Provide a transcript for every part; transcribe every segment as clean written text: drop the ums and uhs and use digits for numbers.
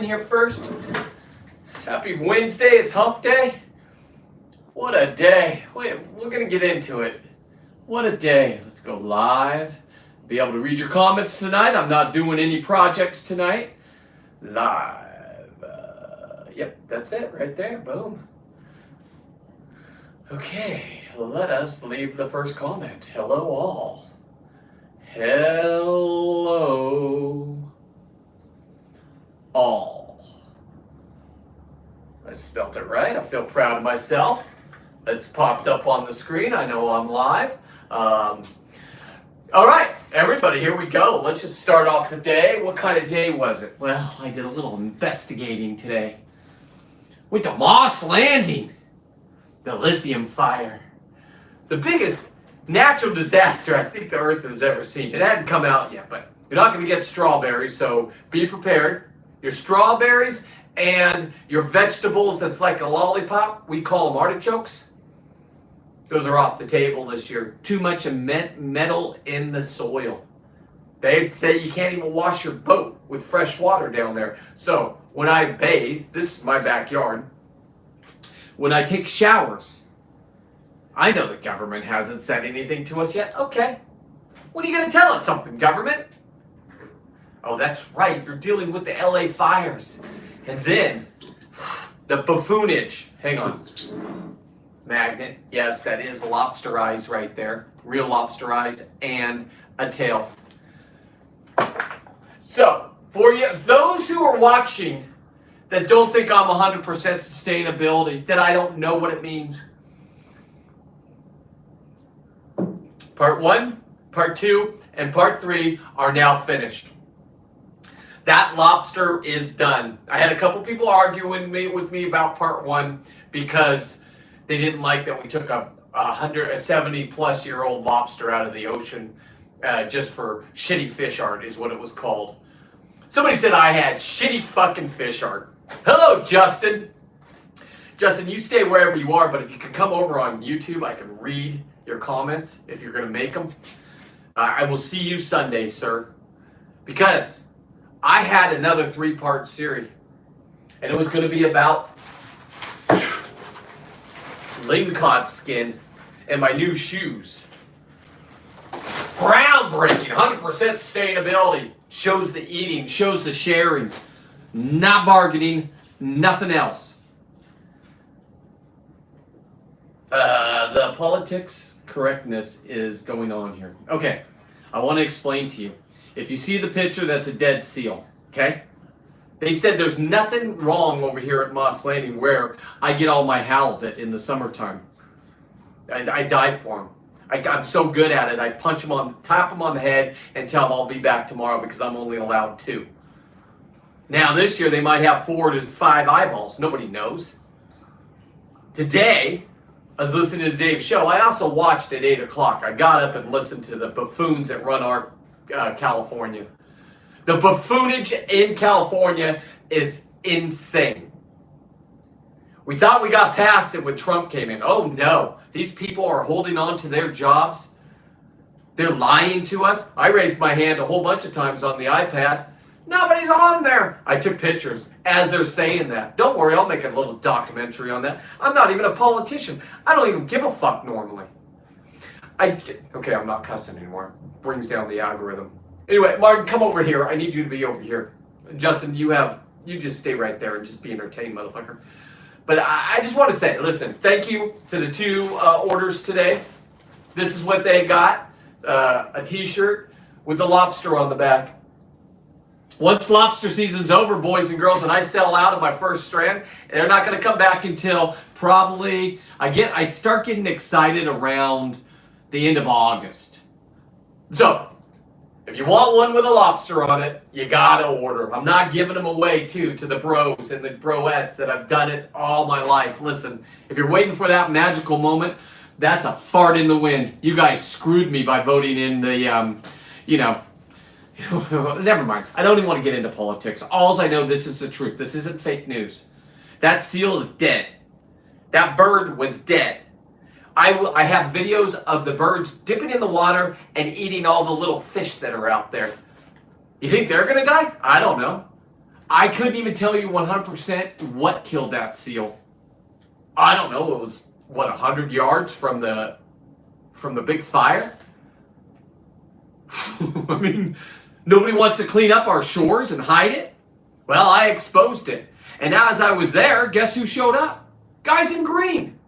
in here first. Happy Wednesday, it's hump day. What a day. Wait, we're going to get into it. What a day. Let's go live. Be able to read your comments tonight. I'm not doing any projects tonight. Live. Yep, that's it right there. Boom. Okay, let us leave the first comment. Hello all. Hello all. I spelled it right. I feel proud of myself. It's popped up on the screen. I know I'm live. All right, everybody, here we go. Let's just start off the day. What kind of day was it? Well, I did a little investigating today. Went to Moss Landing, the lithium fire. The biggest natural disaster I think the Earth has ever seen. It hadn't come out yet, but you're not going to get strawberries, so be prepared. Your strawberries and your vegetables that's like a lollipop, we call them artichokes. Those are off the table this year. Too much metal in the soil. They'd say you can't even wash your boat with fresh water down there. So when I bathe, this is my backyard, when I take showers, I know the government hasn't said anything to us yet. Okay. When are you going to tell us something, government? Oh, that's right. You're dealing with the LA fires. And then the buffoonage. Hang on. Magnet. Yes, that is lobster eyes right there. Real lobster eyes and a tail. So, for you, those who are watching that don't think I'm 100% sustainability, that I don't know what it means. Part 1, Part 2, and Part 3 are now finished. That lobster is done. I had a couple people arguing with me about Part 1 because they didn't like that we took a 70-plus-year-old lobster out of the ocean just for shitty fish art is what it was called. Somebody said I had shitty fucking fish art. Hello, Justin. Justin, you stay wherever you are, but if you can come over on YouTube, I can read your comments if you're going to make them. I will see you Sunday, sir. Because I had another 3-part series. And it was going to be about lingcod skin and my new shoes. Groundbreaking, 100% sustainability. Shows the eating, shows the sharing. Not bargaining, nothing else. The politics correctness is going on here. Okay, I want to explain to you. If you see the picture, that's a dead seal, okay? They said there's nothing wrong over here at Moss Landing where I get all my halibut in the summertime. I died for them. I'm so good at it, I punch them tap them on the head and tell them I'll be back tomorrow because I'm only allowed 2. Now this year they might have 4 to 5 eyeballs. Nobody knows. Today, I was listening to Dave's show. I also watched at 8 o'clock. I got up and listened to the buffoons that run our California. The buffoonage in California is insane. We thought we got past it when Trump came in. Oh no. These people are holding on to their jobs. They're lying to us. I raised my hand a whole bunch of times on the iPad. Nobody's on there. I took pictures as they're saying that. Don't worry, I'll make a little documentary on that. I'm not even a politician. I don't even give a fuck normally. Okay, I'm not cussing anymore. Brings down the algorithm. Anyway, Martin, come over here. I need you to be over here. Justin, you just stay right there and just be entertained, motherfucker. But I just want to say, listen, thank you to the 2 orders today. This is what they got. A t-shirt with the lobster on the back. Once lobster season's over, boys and girls, and I sell out of my first strand, they're not going to come back until probably, I start getting excited around the end of August. So, if you want one with a lobster on it, you gotta order. I'm not giving them away, to the bros and the broettes that have done it all my life. Listen, if you're waiting for that magical moment, that's a fart in the wind. You guys screwed me by voting in the, never mind. I don't even want to get into politics. Alls I know, this is the truth. This isn't fake news. That seal is dead. That bird was dead. I have videos of the birds dipping in the water and eating all the little fish that are out there. You think they're going to die? I don't know. I couldn't even tell you 100% what killed that seal. I don't know. It was, 100 yards from the big fire? I mean, nobody wants to clean up our shores and hide it? Well, I exposed it. And now as I was there, guess who showed up? Guys in green.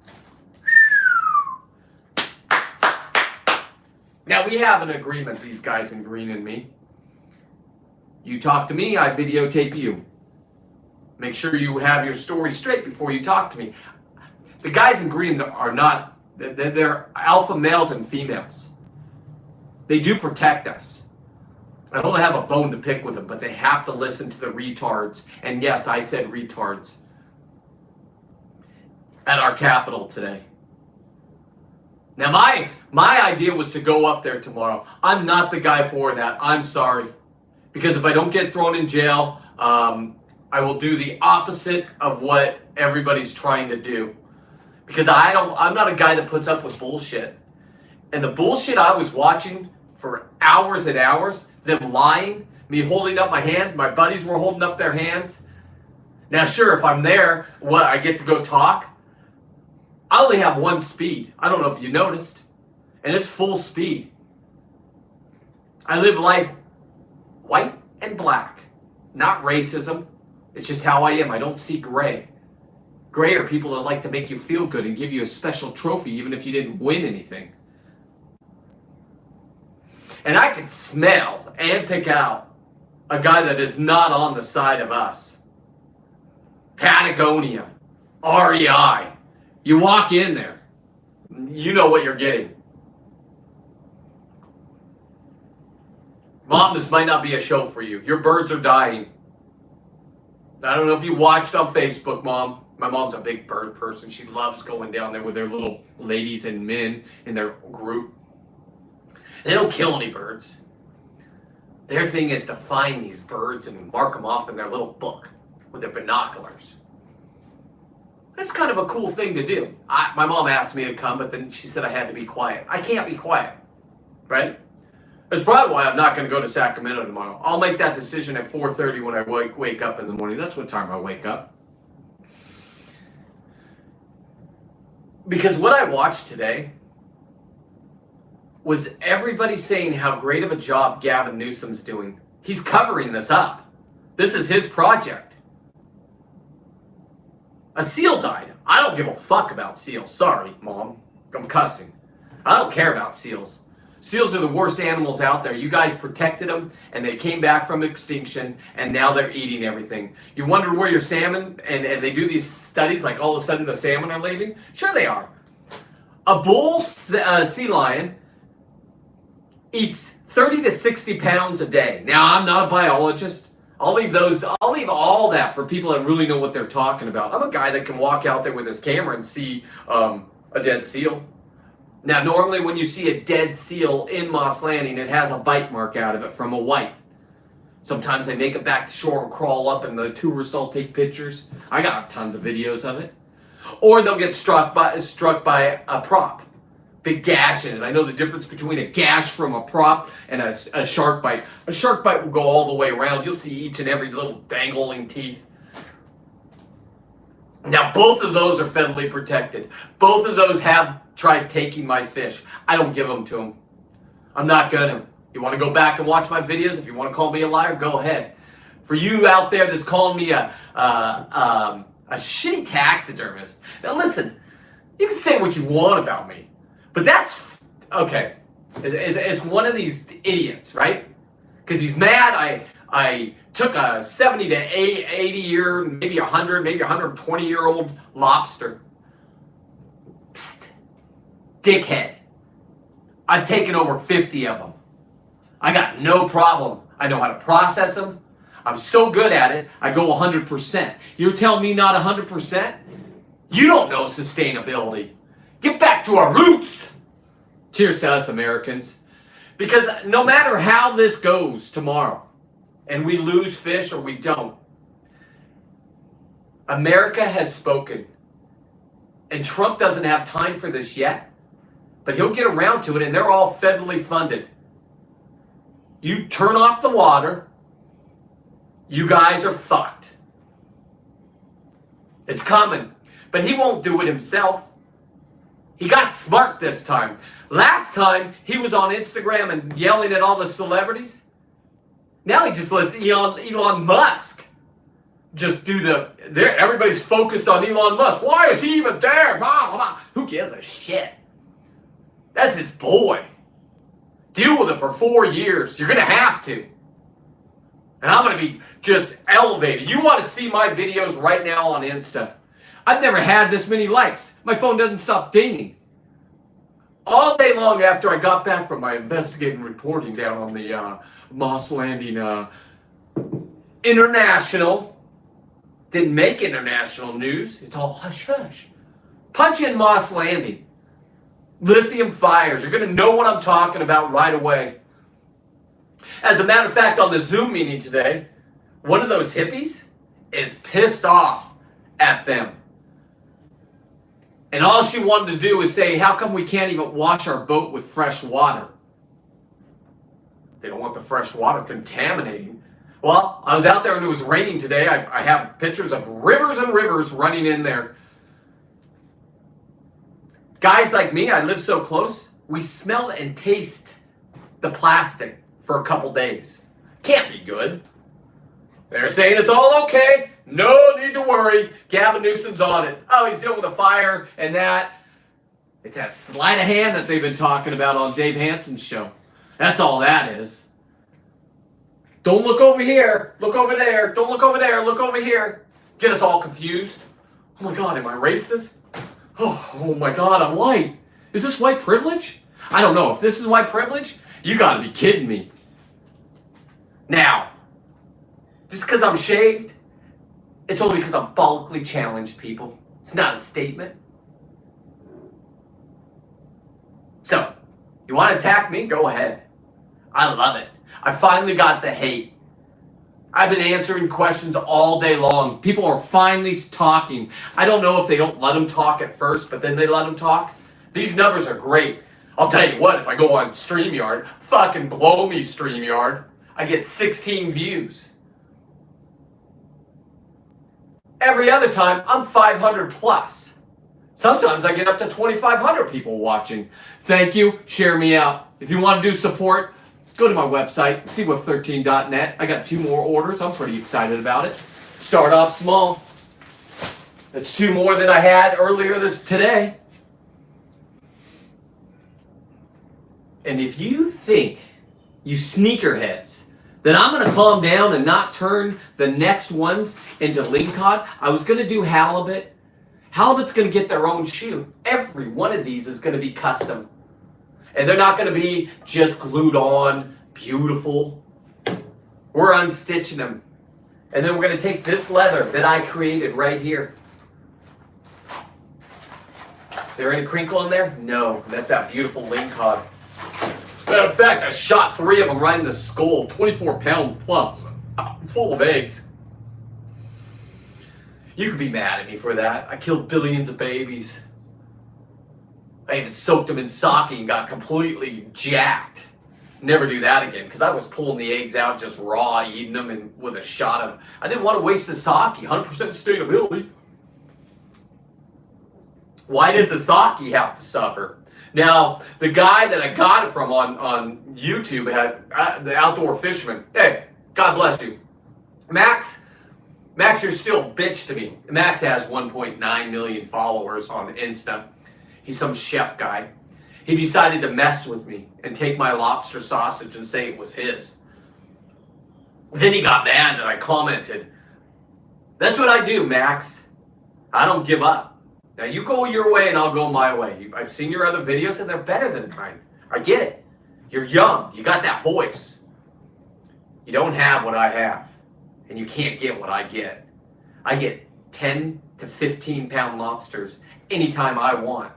Now, we have an agreement, these guys in green and me. You talk to me, I videotape you. Make sure you have your story straight before you talk to me. The guys in green are not, they're alpha males and females. They do protect us. I don't have a bone to pick with them, but they have to listen to the retards. And yes, I said retards. At our Capitol today. Now, my idea was to go up there tomorrow. I'm not the guy for that. I'm sorry. Because if I don't get thrown in jail, I will do the opposite of what everybody's trying to do. Because I'm not a guy that puts up with bullshit. And the bullshit I was watching for hours and hours, them lying, me holding up my hand, my buddies were holding up their hands. Now, sure, if I'm there, I get to go talk? I only have one speed. I don't know if you noticed. And it's full speed. I live life white and black. Not racism. It's just how I am. I don't see gray. Gray are people that like to make you feel good and give you a special trophy even if you didn't win anything. And I can smell and pick out a guy that is not on the side of us. Patagonia. REI. You walk in there, you know what you're getting. Mom, this might not be a show for you. Your birds are dying. I don't know if you watched on Facebook, Mom. My mom's a big bird person. She loves going down there with their little ladies and men in their group. They don't kill any birds. Their thing is to find these birds and mark them off in their little book with their binoculars. That's kind of a cool thing to do. My mom asked me to come, but then she said I had to be quiet. I can't be quiet, right? That's probably why I'm not going to go to Sacramento tomorrow. I'll make that decision at 4:30 when I wake up in the morning. That's what time I wake up. Because what I watched today was everybody saying how great of a job Gavin Newsom's doing. He's covering this up. This is his project. A seal died. I don't give a fuck about seals. Sorry, Mom. I'm cussing. I don't care about seals. Seals are the worst animals out there. You guys protected them, and they came back from extinction, and now they're eating everything. You wonder where your salmon, and they do these studies, like all of a sudden the salmon are leaving? Sure they are. A bull sea lion eats 30 to 60 pounds a day. Now, I'm not a biologist. I'll leave all that for people that really know what they're talking about. I'm a guy that can walk out there with his camera and see a dead seal. Now, normally when you see a dead seal in Moss Landing, it has a bite mark out of it from a white. Sometimes they make it back to shore and crawl up and the tourists all take pictures. I got tons of videos of it. Or they'll get struck by a prop. Big gash in it. I know the difference between a gash from a prop and a shark bite. A shark bite will go all the way around. You'll see each and every little dangling teeth. Now, both of those are federally protected. Both of those have tried taking my fish. I don't give them to them. I'm not gonna. You want to go back and watch my videos? If you want to call me a liar, go ahead. For you out there that's calling me a shitty taxidermist, now listen, you can say what you want about me. But that's, okay, it's one of these idiots, right? Because he's mad I took a 70 to 80 year, maybe 100, maybe 120-year-old lobster. Psst, dickhead. I've taken over 50 of them. I got no problem. I know how to process them. I'm so good at it, I go 100%. You're telling me not 100%? You don't know sustainability. Get back to our roots. Cheers to us, Americans. Because no matter how this goes tomorrow, and we lose fish or we don't, America has spoken. And Trump doesn't have time for this yet, but he'll get around to it, and they're all federally funded. You turn off the water, You guys are fucked. It's coming. But he won't do it himself. He got smart this time. Last time, he was on Instagram and yelling at all the celebrities. Now he just lets Elon Musk just do everybody's focused on Elon Musk. Why is he even there? Blah, blah, blah. Who gives a shit? That's his boy. Deal with it for 4 years. You're going to have to. And I'm going to be just elevated. You want to see my videos right now on Insta. I've never had this many likes. My phone doesn't stop dinging. All day long after I got back from my investigative reporting down on the Moss Landing International. Didn't make international news. It's all hush-hush. Punch in Moss Landing. Lithium fires. You're going to know what I'm talking about right away. As a matter of fact, on the Zoom meeting today, one of those hippies is pissed off at them. And all she wanted to do was say, how come we can't even wash our boat with fresh water? They don't want the fresh water contaminating. Well, I was out there and it was raining today. I have pictures of rivers and rivers running in there. Guys like me, I live so close, we smell and taste the plastic for a couple days. Can't be good. They're saying it's all okay. No need to worry. Gavin Newsom's on it. Oh, he's dealing with a fire and that. It's that sleight of hand that they've been talking about on Dave Hansen's show. That's all that is. Don't look over here. Look over there. Don't look over there. Look over here. Get us all confused. Oh my God, am I racist? Oh my God, I'm white. Is this white privilege? I don't know. If this is white privilege, you gotta be kidding me. Now, just because I'm shaved, it's only because I'm bulkily challenged, people. It's not a statement. So, you want to attack me? Go ahead. I love it. I finally got the hate. I've been answering questions all day long. People are finally talking. I don't know if they don't let them talk at first, but then they let them talk. These numbers are great. I'll tell you what, if I go on StreamYard, fucking blow me StreamYard, I get 16 views. Every other time, I'm 500 plus. Sometimes I get up to 2,500 people watching. Thank you. Share me out. If you want to do support, go to my website, cweb13.net. I got 2 more orders. I'm pretty excited about it. Start off small. That's 2 more than I had earlier today. And if you think, you sneakerheads, that I'm going to calm down and not turn the next ones into lingcod, I was going to do halibut. Halibut's going to get their own shoe. Every one of these is going to be custom. And they're not going to be just glued on, beautiful. We're unstitching them. And then we're going to take this leather that I created right here. Is there any crinkle in there? No, that's that beautiful lingcod. Matter of fact, I shot 3 of them right in the skull, 24 pound plus, full of eggs. You could be mad at me for that. I killed billions of babies. I even soaked them in sake and got completely jacked. Never do that again, because I was pulling the eggs out just raw, eating them and with a shot of... I didn't want to waste the sake, 100% sustainability. Why does the sake have to suffer? Now, the guy that I got it from on YouTube had the outdoor fisherman. Hey, God bless you. Max, you're still a bitch to me. Max has 1.9 million followers on Insta. He's some chef guy. He decided to mess with me and take my lobster sausage and say it was his. Then he got mad that I commented. That's what I do, Max. I don't give up. Now you go your way and I'll go my way. I've seen your other videos and they're better than mine. I get it. You're young. You got that voice. You don't have what I have. And you can't get what I get. I get 10 to 15 pound lobsters anytime I want.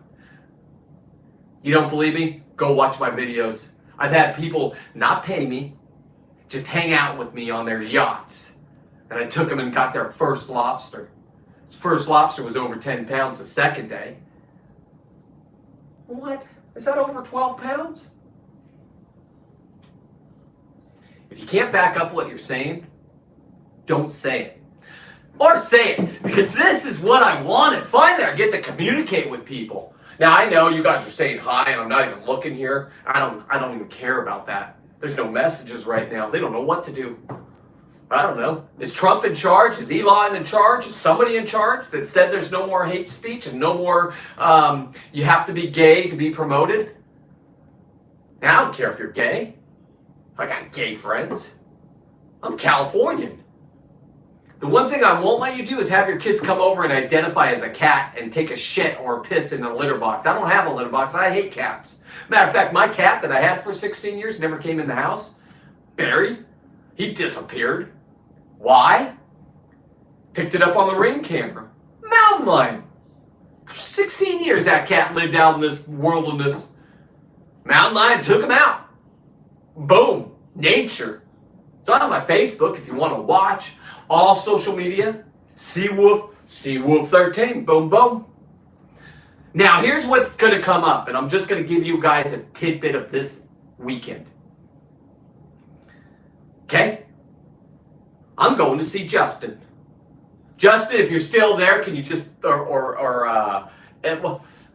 You don't believe me? Go watch my videos. I've had people not pay me, just hang out with me on their yachts. And I took them and got their first lobster. First lobster was over 10 pounds the second day. What? Is that over 12 pounds? If you can't back up what you're saying, don't say it. Or say it, because this is what I wanted. Finally, I get to communicate with people. Now, I know you guys are saying hi, and I'm not even looking here. I don't even care about that. There's no messages right now. They don't know what to do. I don't know. Is Trump in charge? Is Elon in charge? Is somebody in charge that said there's no more hate speech and no more, you have to be gay to be promoted? Now, I don't care if you're gay. I got gay friends. I'm Californian. The one thing I won't let you do is have your kids come over and identify as a cat and take a shit or a piss in a litter box. I don't have a litter box. I hate cats. Matter of fact, my cat that I had for 16 years never came in the house. Barry, he disappeared. Why? Picked it up on the Ring camera. Mountain lion. For 16 years that cat lived out in this wilderness. Mountain lion took him out. Boom. Nature. It's on my Facebook if you want to watch. All social media, Seawolf 13, boom, boom. Now, here's what's going to come up, and I'm just going to give you guys a tidbit of this weekend. Okay? I'm going to see Justin. Justin, if you're still there, can you just,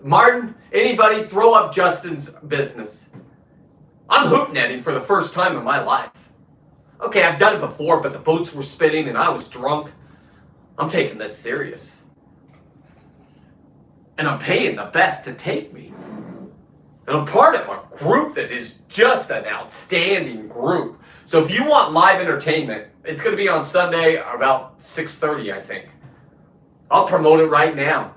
Martin, anybody throw up Justin's business. I'm hoop netting for the first time in my life. Okay, I've done it before, but the boats were spinning and I was drunk. I'm taking this serious. And I'm paying the best to take me. And I'm part of a group that is just an outstanding group. So if you want live entertainment, it's going to be on Sunday about 6:30, I think. I'll promote it right now.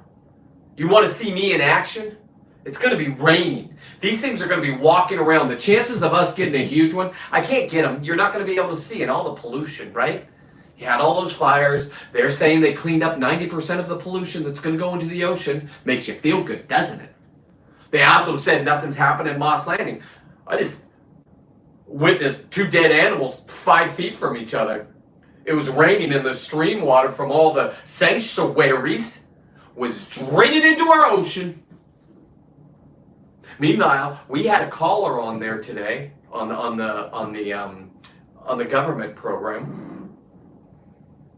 You want to see me in action? It's going to be raining. These things are going to be walking around. The chances of us getting a huge one, I can't get them. You're not going to be able to see it. All the pollution, right? You had all those fires. They're saying they cleaned up 90% of the pollution that's going to go into the ocean. Makes you feel good, doesn't it? They also said nothing's happened at Moss Landing. I just witnessed 2 dead animals 5 feet from each other. It was raining and the stream water from all the sanctuaries was draining into our ocean. Meanwhile, we had a caller on there today on the government program.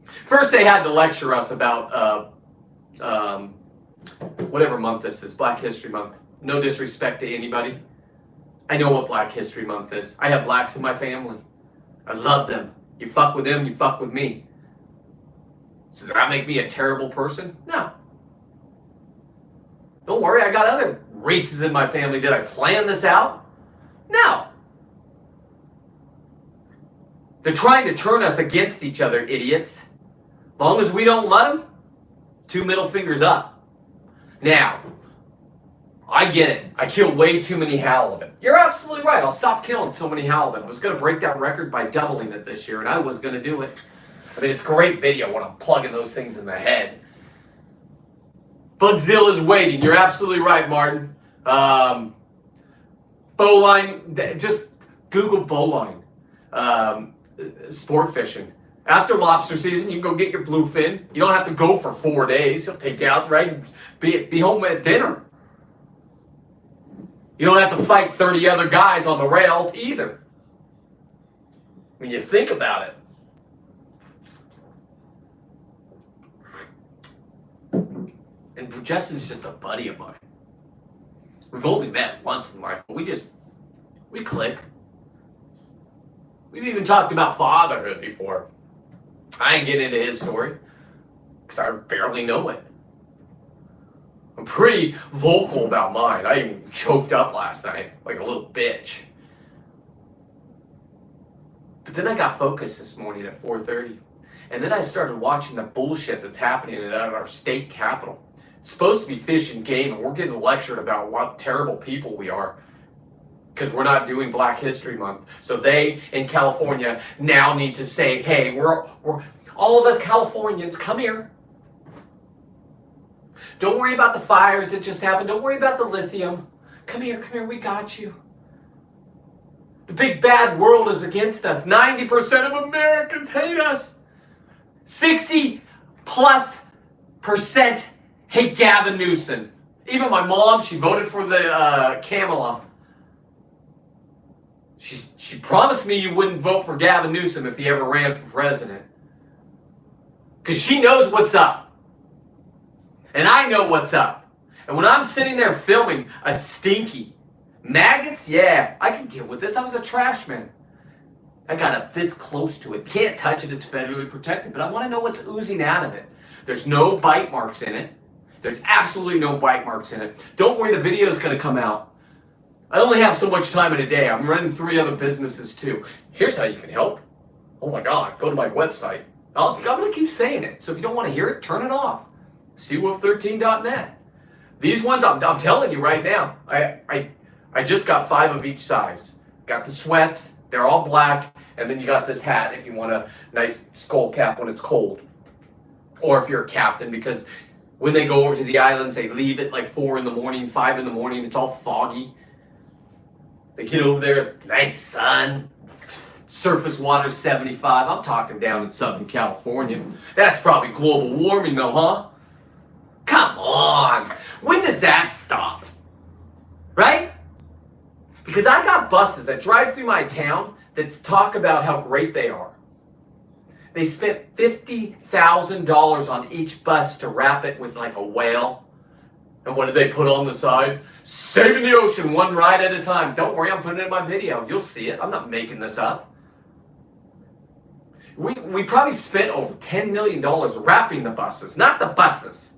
First, they had to lecture us about whatever month this is, Black History Month. No disrespect to anybody. I know what Black History Month is. I have blacks in my family. I love them. You fuck with them, you fuck with me. So does that make me a terrible person? No. Don't worry, I got other races in my family. Did I plan this out? No. They're trying to turn us against each other, idiots. As long as we don't let them, 2 middle fingers up. Now, I get it. I kill way too many halibut. You're absolutely right. I'll stop killing so many halibut. I was going to break that record by doubling it this year, and I was going to do it. I mean, it's great video when I'm plugging those things in the head. Bugzilla's waiting. You're absolutely right, Martin. Bowline, just Google bowline. Sport fishing. After lobster season, you can go get your bluefin. You don't have to go for 4 days. He'll take you out, right? And be home at dinner. You don't have to fight 30 other guys on the rail either. When you think about it. And Justin's just a buddy of mine. We've only met once in life, but we click. We've even talked about fatherhood before. I ain't getting into his story, because I barely know it. I'm pretty vocal about mine. I even choked up last night, like a little bitch. But then I got focused this morning at 4:30. And then I started watching the bullshit that's happening at our state capitol. It's supposed to be fish and game, and we're getting lectured about what terrible people we are because we're not doing Black History Month. So they in California now need to say, hey, we're all of us Californians, come here. Don't worry about the fires that just happened. Don't worry about the lithium. Come here, we got you. The big bad world is against us. 90% of Americans hate us. 60+% hate Gavin Newsom. Even my mom, she voted for the Kamala. She promised me you wouldn't vote for Gavin Newsom if he ever ran for president. Because she knows what's up. And I know what's up. And when I'm sitting there filming a stinky maggots, yeah, I can deal with this. I was a trash man. I got up this close to it. Can't touch it. It's federally protected. But I want to know what's oozing out of it. There's no bite marks in it. There's absolutely no bite marks in it. Don't worry, the video is going to come out. I only have so much time in a day. I'm running 3 other businesses too. Here's how you can help. Oh my God, go to my website. I'm going to keep saying it. So if you don't want to hear it, turn it off. Seawolf13.net. These ones, I'm telling you right now, I just got 5 of each size. Got the sweats. They're all black. And then you got this hat if you want a nice skull cap when it's cold. Or if you're a captain, because when they go over to the islands, they leave at like 4 in the morning, 5 in the morning. It's all foggy. They get over there, nice sun, surface water 75. I'm talking down in Southern California. That's probably global warming though, huh? Come on. When does that stop? Right? Because I got buses that drive through my town that talk about how great they are. They spent $50,000 on each bus to wrap it with like a whale. And what did they put on the side? Saving the ocean, one ride at a time. Don't worry, I'm putting it in my video. You'll see it. I'm not making this up. We probably spent over $10 million wrapping the buses. Not the buses.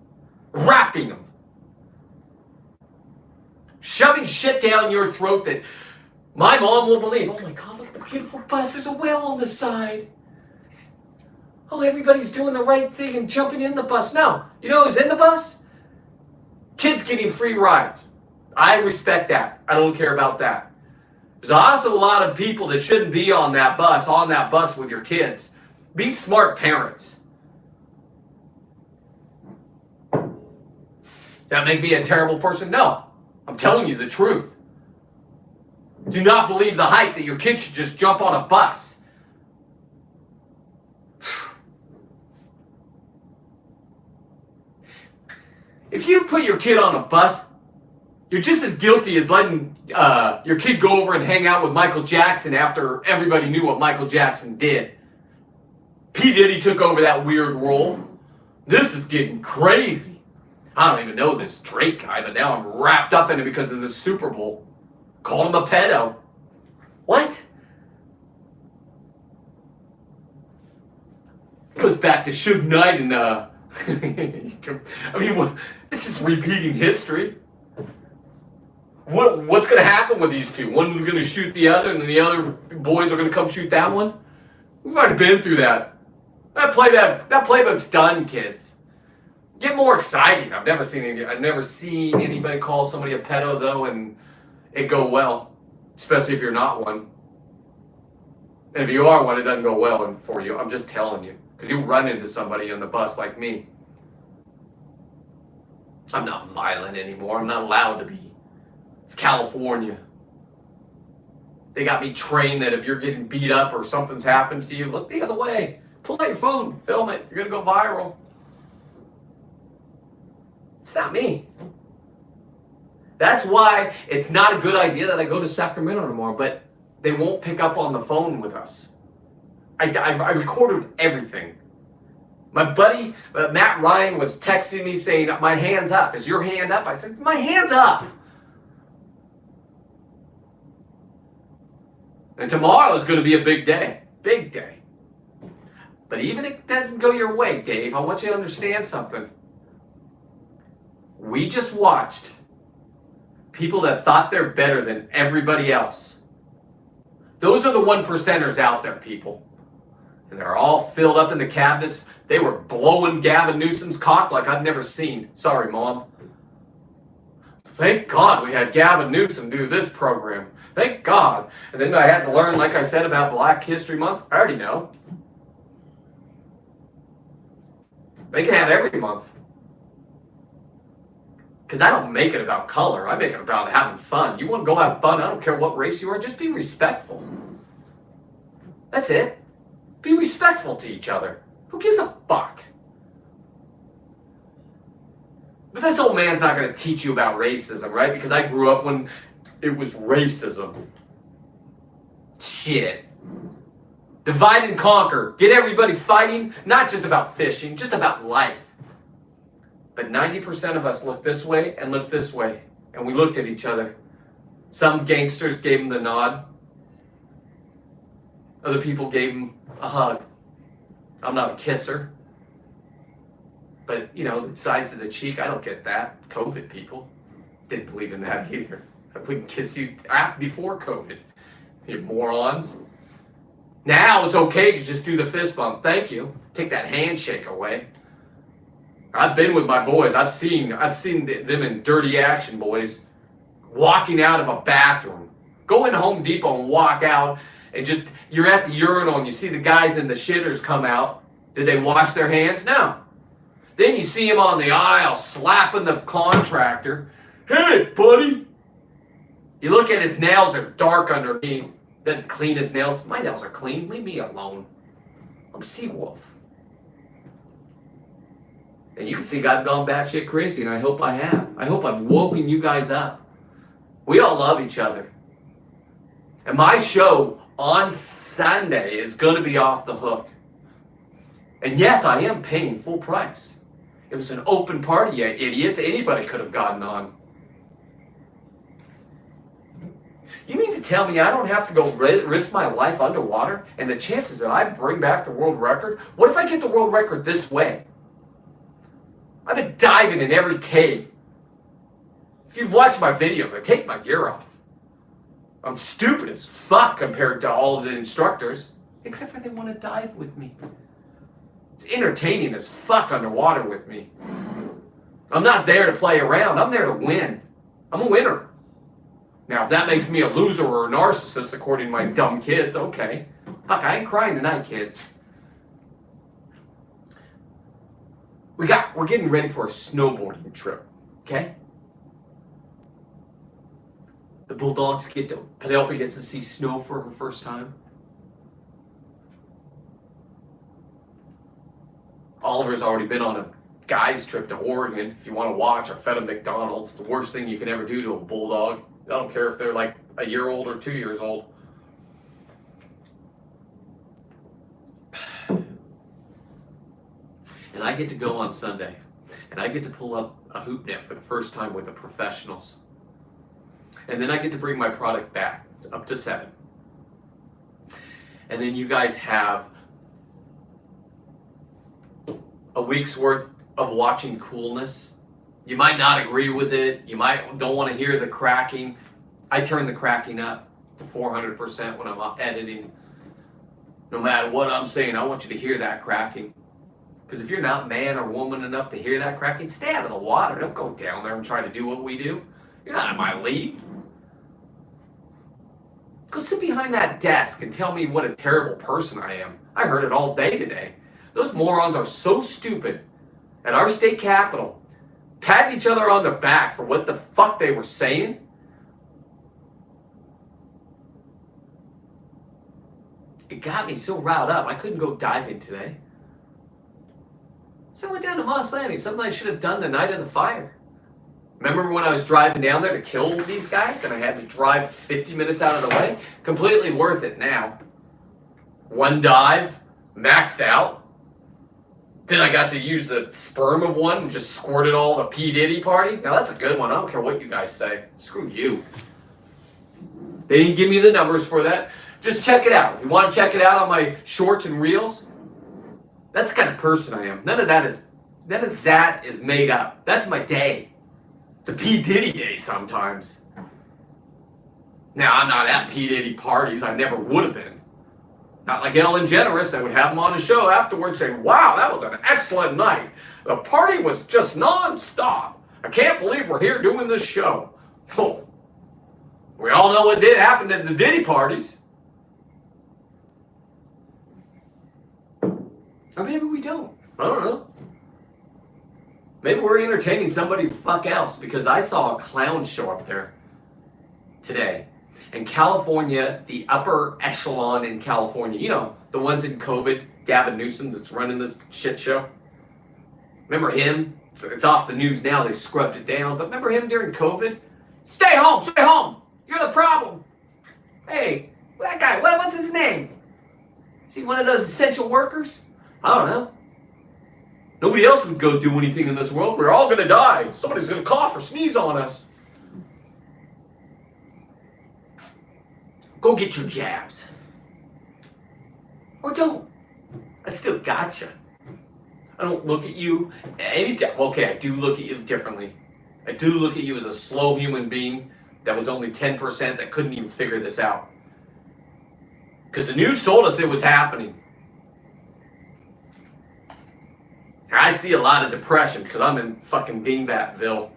Wrapping them. Shoving shit down your throat that my mom will believe. Oh my God, look at the beautiful bus. There's a whale on the side. Oh, everybody's doing the right thing and jumping in the bus. No. You know who's in the bus? Kids getting free rides. I respect that. I don't care about that. There's also a lot of people that shouldn't be on that bus with your kids. Be smart parents. Does that make me a terrible person? No. I'm telling you the truth. Do not believe the hype that your kid should just jump on a bus. If you put your kid on a bus, you're just as guilty as letting your kid go over and hang out with Michael Jackson after everybody knew what Michael Jackson did. P. Diddy took over that weird role. This is getting crazy. I don't even know this Drake guy, but now I'm wrapped up in it because of the Super Bowl. Called him a pedo. What? Goes back to Suge Knight and I mean, this is repeating history. What's going to happen with these two? One's going to shoot the other, and then the other boys are going to come shoot that one? We've already been through that. That playbook's done, kids. Get more exciting. I've never seen anybody call somebody a pedo though, and it go well, especially if you're not one. And if you are one, it doesn't go well for you. I'm just telling you, because you run into somebody on the bus like me. I'm not violent anymore. I'm not allowed to be. It's California. They got me trained that if you're getting beat up or something's happened to you, look the other way. Pull out your phone, film it. You're going to go viral. It's not me. That's why it's not a good idea that I go to Sacramento anymore, but they won't pick up on the phone with us. I recorded everything. My buddy, Matt Ryan, was texting me saying, my hand's up. Is your hand up? I said, my hand's up. And tomorrow is going to be a big day. Big day. But even if it doesn't go your way, Dave, I want you to understand something. We just watched people that thought they're better than everybody else. Those are the 1%ers out there, people. And they're all filled up in the cabinets. They were blowing Gavin Newsom's cock like I'd never seen. Sorry, Mom. Thank God we had Gavin Newsom do this program. Thank God. And then I had to learn, like I said, about Black History Month. I already know. They can have every month. Because I don't make it about color. I make it about having fun. You want to go have fun? I don't care what race you are. Just be respectful. That's it. Be respectful to each other. Who gives a fuck? But this old man's not going to teach you about racism, right? Because I grew up when it was racism. Shit. Divide and conquer. Get everybody fighting, not just about fishing, just about life. But 90% of us look this way and look this way. And we looked at each other. Some gangsters gave him the nod. Other people gave him a hug. I'm not a kisser. But, the sides of the cheek, I don't get that. COVID people didn't believe in that either. I wouldn't kiss you before COVID. You morons. Now it's okay to just do the fist bump. Thank you. Take that handshake away. I've been with my boys. I've seen them in dirty action, boys. Walking out of a bathroom. Go in Home Depot and walk out and just, you're at the urinal and you see the guys in the shitters come out. Did they wash their hands? No. Then you see him on the aisle slapping the contractor. Hey, buddy. You look at his nails are dark underneath. Doesn't clean his nails. My nails are clean. Leave me alone. I'm Seawolf. And you think I've gone batshit crazy, and I hope I have. I hope I've woken you guys up. We all love each other. And my show on Sunday is going to be off the hook. And yes, I am paying full price. It was an open party, you idiots. Anybody could have gotten on. You mean to tell me I don't have to go risk my life underwater? And the chances that I bring back the world record? What if I get the world record this way? I've been diving in every cave. If you've watched my videos, I take my gear off. I'm stupid as fuck compared to all of the instructors. Except for they want to dive with me. It's entertaining as fuck underwater with me. I'm not there to play around. I'm there to win. I'm a winner. Now, if that makes me a loser or a narcissist, according to my dumb kids, okay. Fuck, I ain't crying tonight, kids. We're getting ready for a snowboarding trip, okay? The Bulldogs Penelope gets to see snow for her first time. Oliver's already been on a guy's trip to Oregon. If you want to watch, I fed him McDonald's. The worst thing you can ever do to a bulldog. I don't care if they're like a year old or 2 years old. And I get to go on Sunday. And I get to pull up a hoop net for the first time with the professionals. And then I get to bring my product back up to 7. And then you guys have a week's worth of watching coolness. You might not agree with it. You don't want to hear the cracking. I turn the cracking up to 400% when I'm editing. No matter what I'm saying, I want you to hear that cracking. Because if you're not man or woman enough to hear that cracking, stay out of the water. Don't go down there and try to do what we do. You're not in my league. Go sit behind that desk and tell me what a terrible person I am. I heard it all day today. Those morons are so stupid at our state capitol, patting each other on the back for what the fuck they were saying. It got me so riled up, I couldn't go diving today. So I went down to Moss Landing, something I should have done the night of the fire. Remember when I was driving down there to kill these guys and I had to drive 50 minutes out of the way? Completely worth it now. One dive, maxed out. Then I got to use the sperm of one and just squirted all the P. Diddy party. Now that's a good one. I don't care what you guys say. Screw you. They didn't give me the numbers for that. Just check it out. If you want to check it out on my shorts and reels, that's the kind of person I am. None of that is made up. That's my day. The P. Diddy day sometimes. Now, I'm not at P. Diddy parties. I never would have been. Not like Ellen DeGeneres. I would have him on the show afterwards saying, wow, that was an excellent night. The party was just non-stop. I can't believe we're here doing this show. Oh, we all know what did happen at the Diddy parties. Or maybe we don't. I don't know. Maybe we're entertaining somebody the fuck else, because I saw a clown show up there today. In California, the upper echelon in California, you know, the ones in COVID, Gavin Newsom that's running this shit show. Remember him? It's off the news now, they scrubbed it down. But remember him during COVID? Stay home, you're the problem. Hey, that guy, what's his name? Is he one of those essential workers? I don't know. Nobody else would go do anything in this world. We're all going to die. Somebody's going to cough or sneeze on us. Go get your jabs. Or don't. I still got you. I don't look at you anytime. Okay, I do look at you differently. I do look at you as a slow human being that was only 10% that couldn't even figure this out. Because the news told us it was happening. I see a lot of depression because I'm in fucking Dingbatville.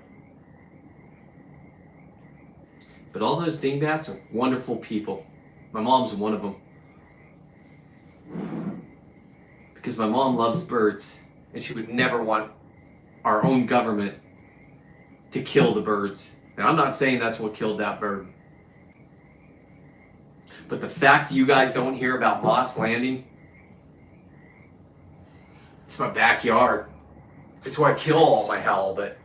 But all those dingbats are wonderful people. My mom's one of them. Because my mom loves birds, and she would never want our own government to kill the birds. And I'm not saying that's what killed that bird. But the fact you guys don't hear about Moss Landing, it's my backyard. It's where I kill all my halibut.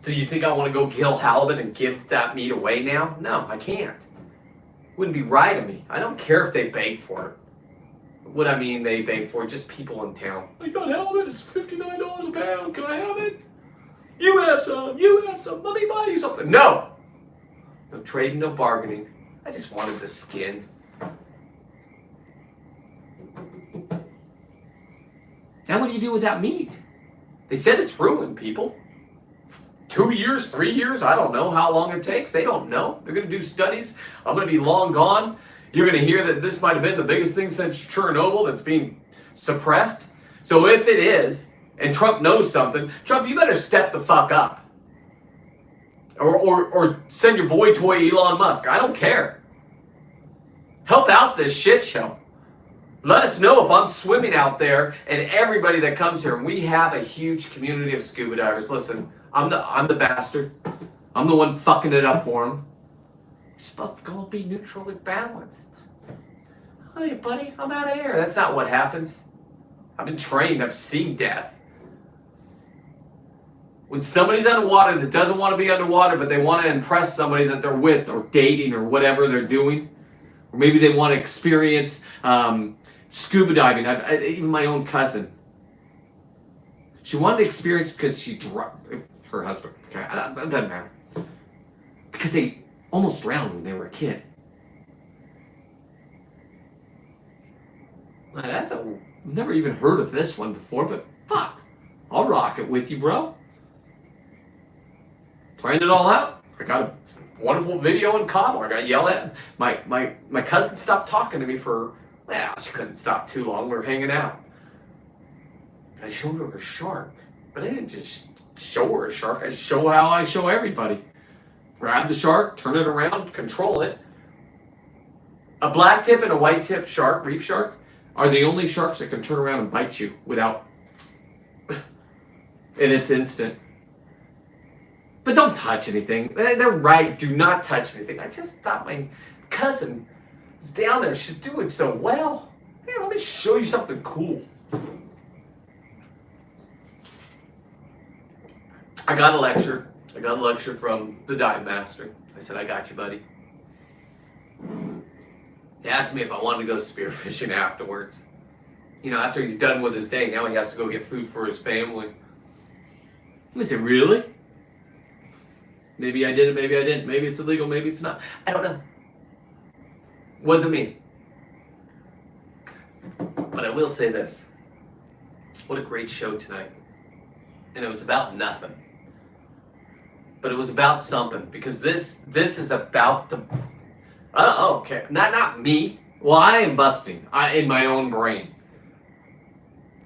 So you think I want to go kill halibut and give that meat away now? No, I can't. It wouldn't be right of me. I don't care if they beg for it. What I mean they beg for, just people in town. I got halibut, it's $59 a pound. Can I have it? You have some, let me buy you something. No! No trading, no bargaining. I just wanted the skin. Now what do you do with that meat? They said it's ruined, people. 2 years, 3 years, I don't know how long it takes. They don't know. They're going to do studies. I'm going to be long gone. You're going to hear that this might have been the biggest thing since Chernobyl that's being suppressed. So if it is, and Trump knows something, Trump, you better step the fuck up. Or send your boy toy Elon Musk. I don't care. Help out this shit show. Let us know if I'm swimming out there and everybody that comes here. And we have a huge community of scuba divers. Listen, I'm the bastard. I'm the one fucking it up for them. You're supposed to go and be neutrally balanced. Hey, buddy, I'm out of here. That's not what happens. I've been trained. I've seen death. When somebody's underwater that doesn't want to be underwater, but they want to impress somebody that they're with or dating or whatever they're doing, or maybe they want to experience scuba diving. Even my own cousin. She wanted to experience because she dropped her husband. Okay, it doesn't matter. Because they almost drowned when they were a kid. I've never even heard of this one before, but fuck. I'll rock it with you, bro. Planned it all out. I got a wonderful video in Cabo. I got yelled at. My cousin stopped talking to me for, she couldn't stop too long. We were hanging out. And I showed her a shark. But I didn't just show her a shark. I show how I show everybody. Grab the shark, turn it around, control it. A black tip and a white tip shark, reef shark, are the only sharks that can turn around and bite you without... and it's instant. But don't touch anything. They're right, do not touch anything. I just thought my cousin was down there. She's doing so well. Hey, let me show you something cool. I got a lecture. I got a lecture from the dive master. I said, I got you, buddy. He asked me if I wanted to go spearfishing afterwards. You know, after he's done with his day, now he has to go get food for his family. I said, really? Maybe I did it, maybe I didn't. Maybe it's illegal, maybe it's not. I don't know. Wasn't me. But I will say this. What a great show tonight. And it was about nothing. But it was about something. Because this is about the... okay. Not me. Well, I am busting in my own brain.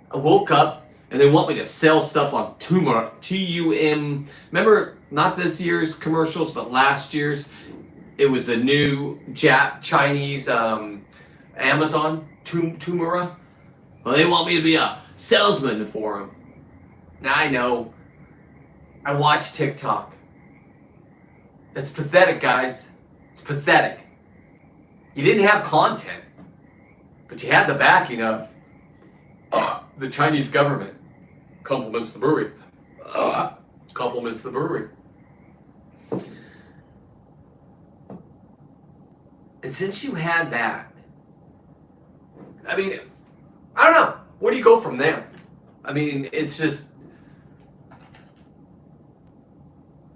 I woke up and they want me to sell stuff on TUM. Remember, not this year's commercials, but last year's. It was the new Chinese Amazon, Tumura. Well, they want me to be a salesman for them. Now I know. I watch TikTok. It's pathetic, guys. It's pathetic. You didn't have content, but you had the backing of the Chinese government. Compliments the brewery. Compliments the brewery. And since you had that, I mean, I don't know. Where do you go from there? I mean, it's just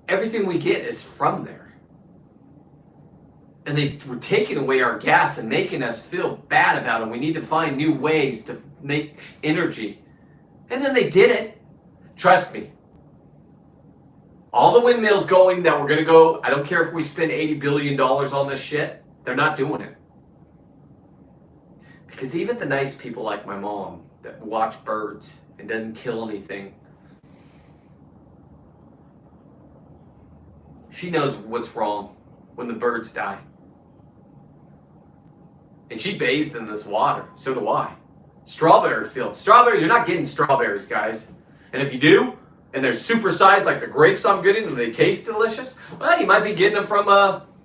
everything we get is from there. And they were taking away our gas and making us feel bad about it. We need to find new ways to make energy. And then they did it. Trust me. All the windmills going that we're going to go, I don't care if we spend $80 billion on this shit, they're not doing it. Because even the nice people like my mom that watch birds and doesn't kill anything, she knows what's wrong when the birds die. And she bathes in this water. So do I. Strawberry field. Strawberries, you're not getting strawberries, guys. And if you do, and they're supersized like the grapes I'm getting, and they taste delicious, well, you might be getting them from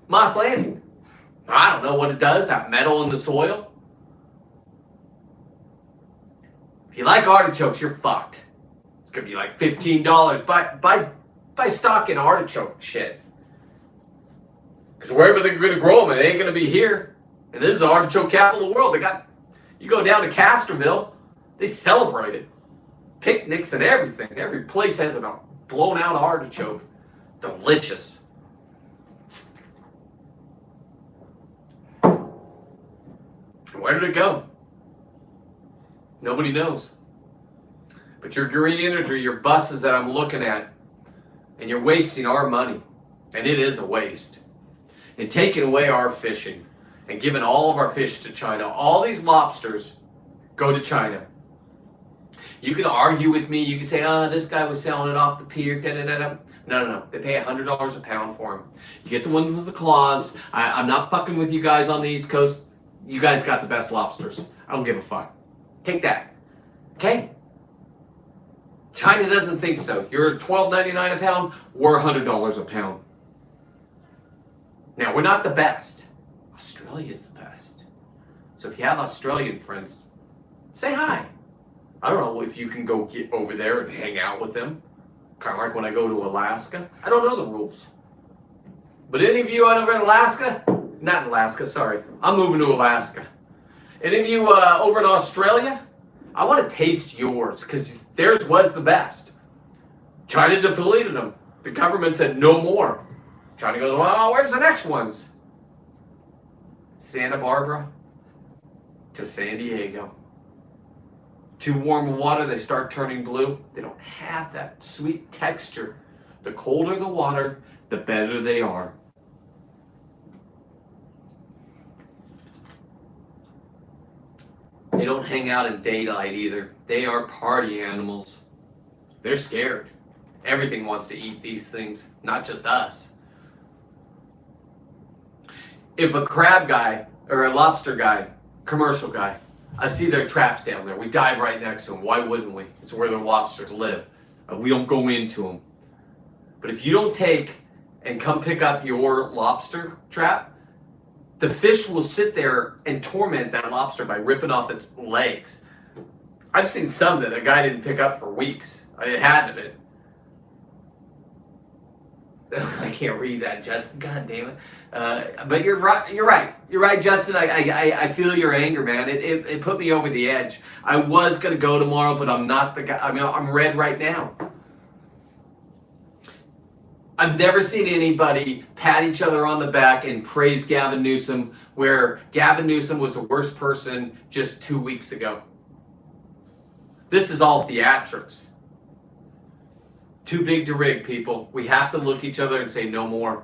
Moss Landing. I don't know what it does, that metal in the soil. If you like artichokes, you're fucked. It's going to be like $15. Buy stock in artichoke shit. Because wherever they're going to grow them, it ain't going to be here. And this is the artichoke capital of the world. You go down to Casterville, they celebrate it. Picnics and everything. Every place has a blown out artichoke. Delicious. Where did it go? Nobody knows. But your green energy, your buses that I'm looking at, and you're wasting our money. And it is a waste. And taking away our fishing and giving all of our fish to China. All these lobsters go to China. You can argue with me. You can say, this guy was selling it off the pier. Da-da-da-da. No. They pay $100 a pound for them. You get the ones with the claws. I'm not fucking with you guys on the East Coast. You guys got the best lobsters. I don't give a fuck. Take that. Okay? China doesn't think so. You're $12.99 a pound. We're $100 a pound. Now, we're not the best. Australia is the best. So if you have Australian friends, say hi. I don't know if you can go get over there and hang out with them. Kind of like when I go to Alaska. I don't know the rules. But any of you out over in Alaska, not in Alaska, sorry. I'm moving to Alaska. Any of you over in Australia, I want to taste yours because theirs was the best. China depleted them. The government said no more. China goes, well, where's the next ones? Santa Barbara to San Diego. Too warm water, they start turning blue. They don't have that sweet texture. The colder the water, the better they are. They don't hang out in daylight either. They are party animals. They're scared. Everything wants to eat these things, not just us. If a crab guy or a lobster guy, commercial guy, I see their traps down there. We dive right next to them. Why wouldn't we? It's where the lobsters live. We don't go into them. But if you don't take and come pick up your lobster trap, the fish will sit there and torment that lobster by ripping off its legs. I've seen some that a guy didn't pick up for weeks. It had to be. I can't read that, Justin. God damn it. But you're right. You're right, Justin. I feel your anger, man. It put me over the edge. I was gonna go tomorrow, but I'm not the guy. I mean, I'm red right now. I've never seen anybody pat each other on the back and praise Gavin Newsom, where Gavin Newsom was the worst person just 2 weeks ago. This is all theatrics. Too big to rig, people. We have to look each other and say no more.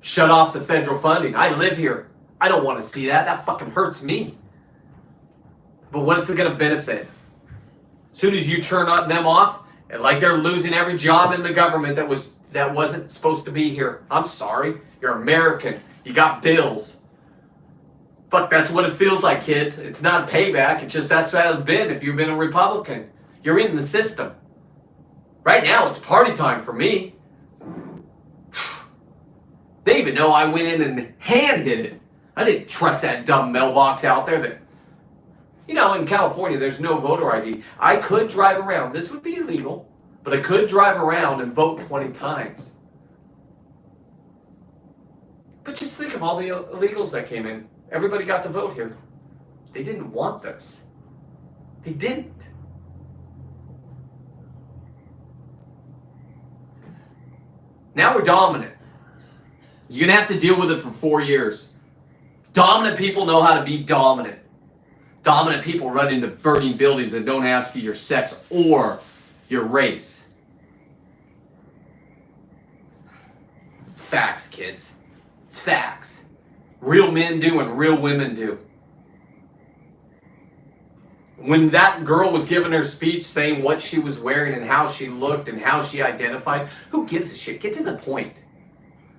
Shut off the federal funding. I live here. I don't want to see that. That fucking hurts me. But what is it going to benefit? As soon as you turn them off, and like they're losing every job in the government that wasn't supposed to be here. I'm sorry. You're American. You got bills. Fuck, that's what it feels like, kids. It's not a payback. It's just that's how it's been if you've been a Republican. You're in the system. Right now, it's party time for me. They even know I went in and hand-did it. I didn't trust that dumb mailbox out there that, in California, there's no voter ID. I could drive around. This would be illegal, but I could drive around and vote 20 times. But just think of all the illegals that came in. Everybody got to vote here. They didn't want this. They didn't. Now we're dominant. You're going to have to deal with it for 4 years. Dominant people know how to be dominant. Dominant people run into burning buildings and don't ask you your sex or your race. It's facts, kids. It's facts. Real men do and real women do. When that girl was giving her speech saying what she was wearing and how she looked and how she identified, who gives a shit? Get to the point.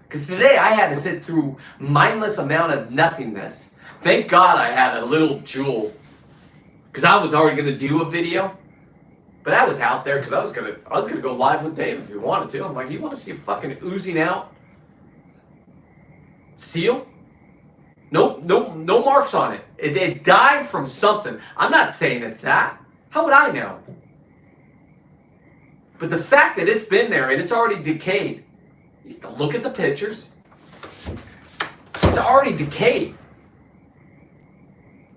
Because today I had to sit through mindless amount of nothingness. Thank God I had a little jewel. Because I was already going to do a video. But I was out there because I was gonna go live with Dave if he wanted to. I'm like, you want to see a fucking oozing out seal? No marks on it. It died from something. I'm not saying it's that. How would I know? But the fact that it's been there and it's already decayed. You have to look at the pictures. It's already decayed.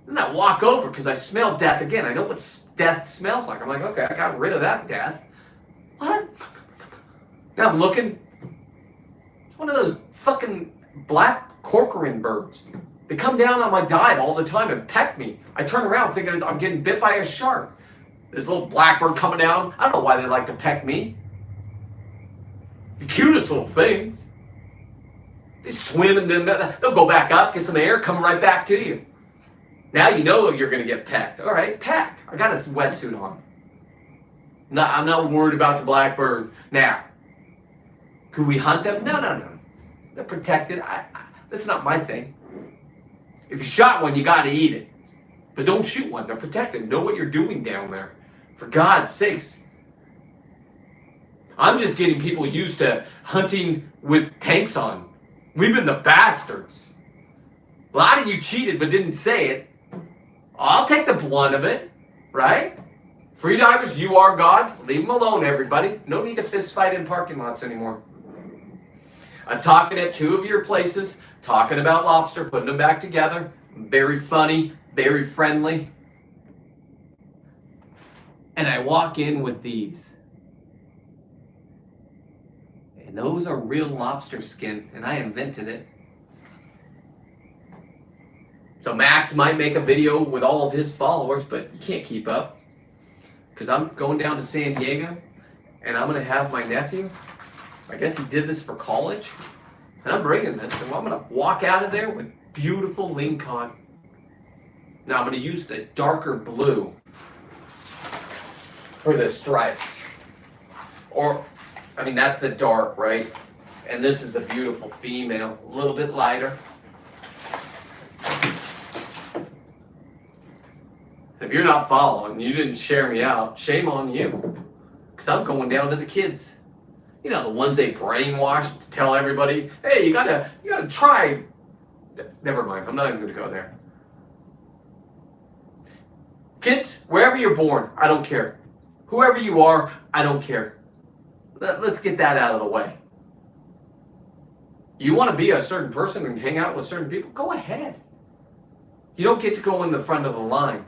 Then I walk over because I smell death again. I know what death smells like. I'm like, okay, I got rid of that death. What? Now I'm looking. It's one of those fucking black Corcoran birds. They come down on my dive all the time and peck me. I turn around thinking I'm getting bit by a shark. This little blackbird coming down. I don't know why they like to peck me. The cutest little things. They swim and then they'll go back up, get some air, come right back to you. Now you know you're going to get pecked. All right, peck. I got a wetsuit on. I'm not worried about the blackbird. Now, could we hunt them? No. They're protected. This is not my thing. If you shot one, you got to eat it. But don't shoot one. They're protected. Know what you're doing down there. For God's sakes. I'm just getting people used to hunting with tanks on. We've been the bastards. A lot of you cheated but didn't say it. I'll take the blunt of it, right? Freedivers, you are gods. Leave them alone, everybody. No need to fist fight in parking lots anymore. I'm talking at 2 of your places, talking about lobster, putting them back together. Very funny, very friendly. And I walk in with these. And those are real lobster skin, and I invented it. So Max might make a video with all of his followers, but you can't keep up. Because I'm going down to San Diego, and I'm going to have my nephew. I guess he did this for college. And I'm bringing this, and I'm going to walk out of there with beautiful ling cod. Now I'm going to use the darker blue for the stripes. That's the dark, right? And this is a beautiful female, a little bit lighter. If you're not following, you didn't share me out, shame on you. Because I'm going down to the kids. You know, the ones they brainwashed to tell everybody, hey, you gotta try. Never mind, I'm not even gonna go there. Kids, wherever you're born, I don't care. Whoever you are, I don't care. Let's get that out of the way. You want to be a certain person and hang out with certain people? Go ahead. You don't get to go in the front of the line.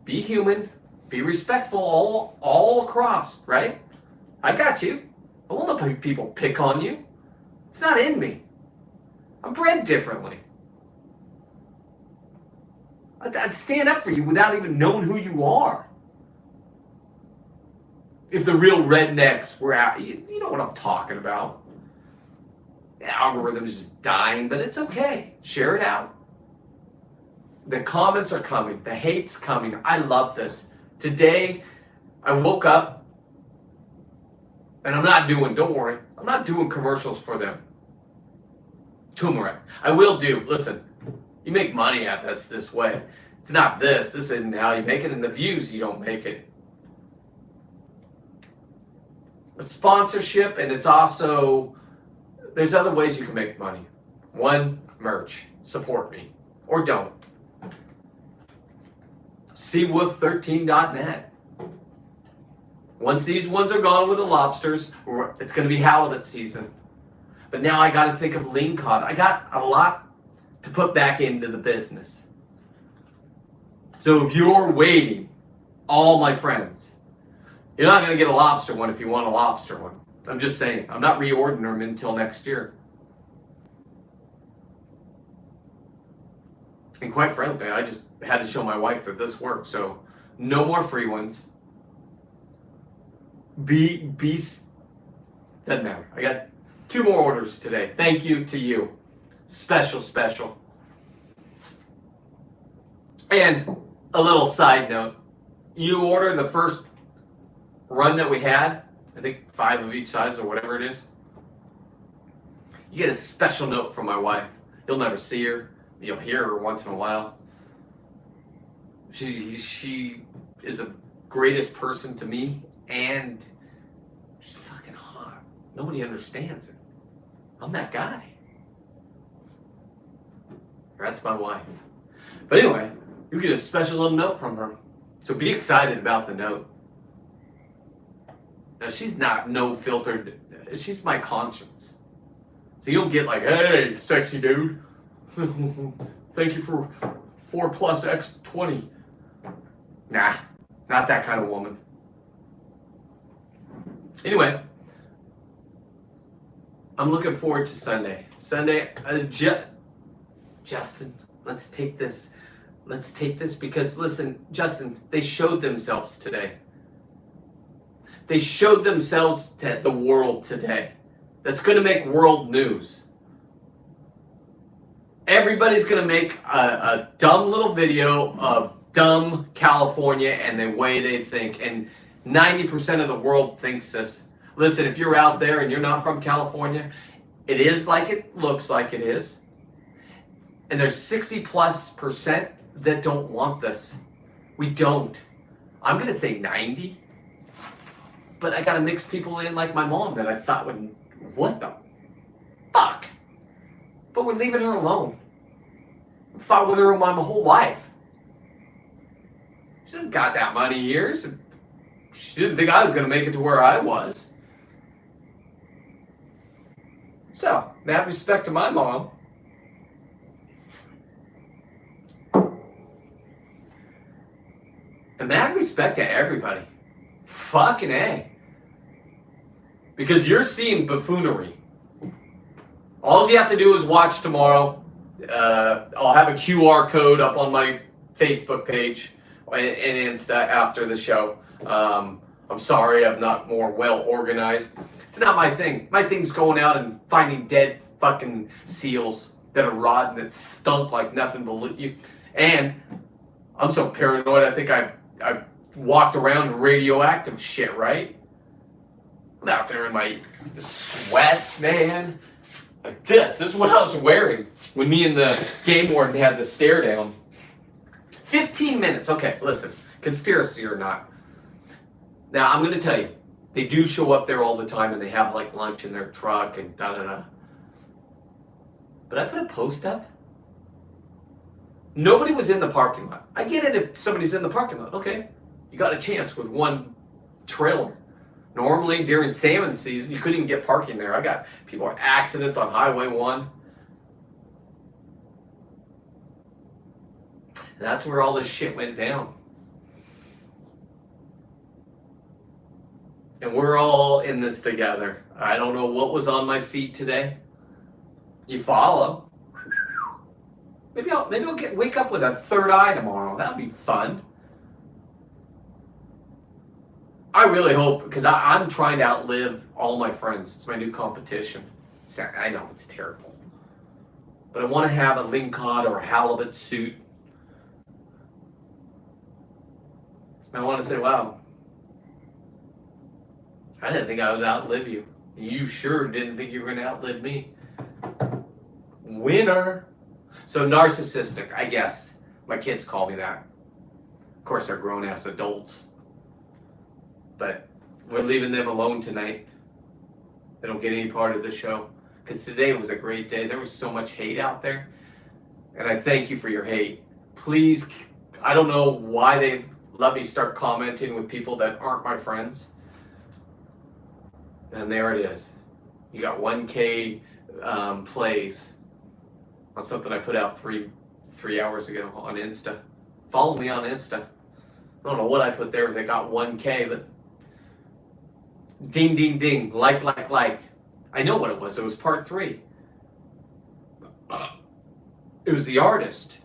Be human. Be respectful all across, right? I got you. I won't let people pick on you. It's not in me. I'm bred differently. I'd stand up for you without even knowing who you are. If the real rednecks were out, you know what I'm talking about. The algorithm's just dying, but it's okay. Share it out. The comments are coming. The hate's coming. I love this. Today, I woke up, and don't worry, I'm not doing commercials for them. Turmeric. I will do, listen, you make money at this way. It's not this. This isn't how you make it, and the views, you don't make it. A sponsorship, and it's also, there's other ways you can make money. One, merch. Support me. Or don't. Seawolf13.net. Once these ones are gone with the lobsters, it's going to be halibut season. But now I got to think of ling cod. I got a lot to put back into the business. So if you're waiting, all my friends, you're not going to get a lobster one if you want a lobster one. I'm just saying. I'm not reordering them until next year. And quite frankly, I just had to show my wife that this works. So no more free ones. Doesn't matter. I got 2 more orders today. Thank you to you. Special. And a little side note. You order the first run that we had, I think 5 of each size or whatever it is. You get a special note from my wife. You'll never see her. You'll hear her once in a while. She is the greatest person to me, and she's fucking hot. Nobody understands it. I'm that guy. That's my wife. But anyway, you get a special little note from her. So be excited about the note. Now she's not no filtered. She's my conscience. So you don't get like, hey, sexy dude. Thank you for 4 plus X 20. Nah, not that kind of woman. Anyway, I'm looking forward to Sunday. Sunday is Justin. Let's take this because listen, Justin, they showed themselves today. They showed themselves to the world today. That's going to make world news. Everybody's going to make a dumb little video of dumb California and the way they think. And 90% of the world thinks this. Listen, if you're out there and you're not from California, it is like it looks like it is. And there's 60+% that don't want this. We don't. I'm going to say 90. But I got to mix people in like my mom that I thought would, what the fuck? But we're leaving her alone. I fought with her my whole life. She didn't got that many years. She didn't think I was going to make it to where I was. So, mad respect to my mom. And mad respect to everybody. Fucking A. Because you're seeing buffoonery. All you have to do is watch tomorrow. I'll have a QR code up on my Facebook page and Insta after the show. I'm sorry I'm not more well organized. It's not my thing. My thing's going out and finding dead fucking seals that are rotten, that stunk like nothing but you. And I'm so paranoid, I think I walked around in radioactive shit, right? I'm out there in my sweats, man. Like this is what I was wearing when me and the game warden had the stare down. 15 minutes. Okay, listen. Conspiracy or not. Now, I'm going to tell you. They do show up there all the time and they have like lunch in their truck and da-da-da. But I put a post up. Nobody was in the parking lot. I get it if somebody's in the parking lot. Okay. You got a chance with one trailer. Normally during salmon season, you couldn't even get parking there. I got people accidents on Highway 1. And that's where all this shit went down. And we're all in this together. I don't know what was on my feet today. You follow. Maybe I'll wake up with a third eye tomorrow. That'd be fun. I really hope, because I'm trying to outlive all my friends. It's my new competition. I know it's terrible. But I want to have a lingcod or a halibut suit. I want to say, wow, I didn't think I would outlive you. You sure didn't think you were going to outlive me. Winner. So narcissistic, I guess. My kids call me that. Of course, they're grown-ass adults. But we're leaving them alone tonight. They don't get any part of the show. Because today was a great day. There was so much hate out there. And I thank you for your hate. Please, I don't know why they let me start commenting with people that aren't my friends. And there it is. You got 1K plays on something I put out three hours ago on Insta. Follow me on Insta. I don't know what I put there. They got 1K, but ding, ding, ding. Like. I know what it was. It was part 3. It was the artist.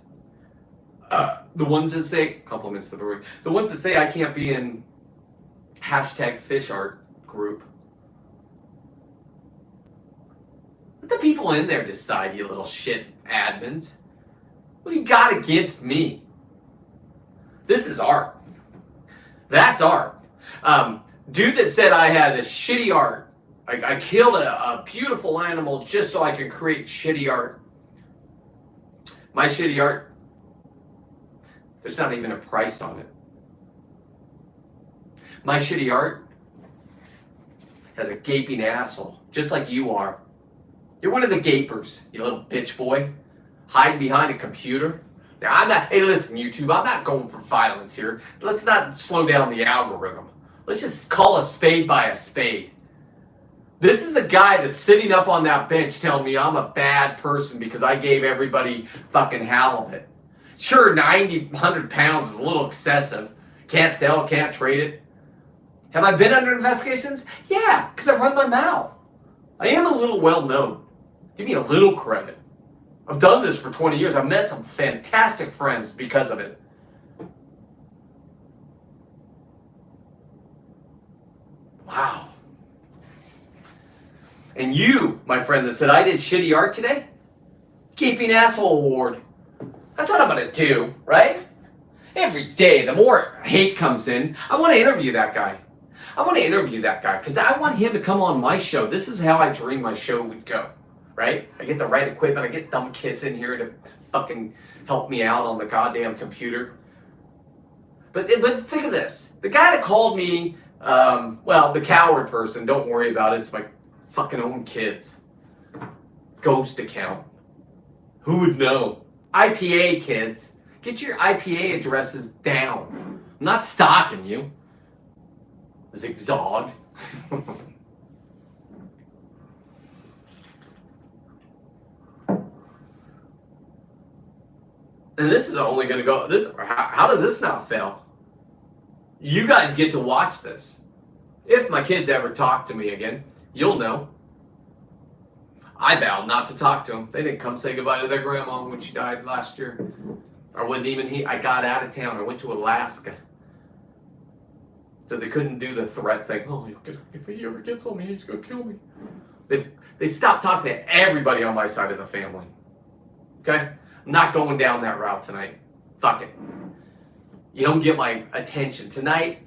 The ones that say, compliments the brewery. The ones that say I can't be in #fish art group. Let the people in there decide, you little shit admins. What do you got against me? This is art. That's art. Dude that said I had a shitty art. I killed a beautiful animal just so I could create shitty art. My shitty art, there's not even a price on it. My shitty art has a gaping asshole, just like you are. You're one of the gapers, you little bitch boy, hiding behind a computer. Now, I'm not, hey listen YouTube, I'm not going for violence here. Let's not slow down the algorithm. Let's just call a spade by a spade. This is a guy that's sitting up on that bench telling me I'm a bad person because I gave everybody fucking halibut. Sure, 90, 100 pounds is a little excessive. Can't sell, can't trade it. Have I been under investigations? Yeah, because I run my mouth. I am a little well known. Give me a little credit. I've done this for 20 years. I've met some fantastic friends because of it. Wow. And you, my friend that said I did shitty art today, Gaping Asshole Award. That's what I'm going to do, right? Every day, the more hate comes in, I want to interview that guy. I want to interview that guy because I want him to come on my show. This is how I dream my show would go, right? I get the right equipment. I get dumb kids in here to fucking help me out on the goddamn computer. But think of this. The guy that called me, the coward person, don't worry about it. It's my fucking own kids. Ghost account. Who would know? IPA kids. Get your IPA addresses down. I'm not stalking you. Zigzag. And this is only going to go. How does this not fail? You guys get to watch this. If my kids ever talk to me again, you'll know. I vowed not to talk to them. They didn't come say goodbye to their grandma when she died last year. I wasn't even here. I got out of town. I went to Alaska. So they couldn't do the threat thing. Oh, if he ever gets on me, he's going to kill me. They stopped talking to everybody on my side of the family. Okay? I'm not going down that route tonight. Fuck it. You don't get my attention. Tonight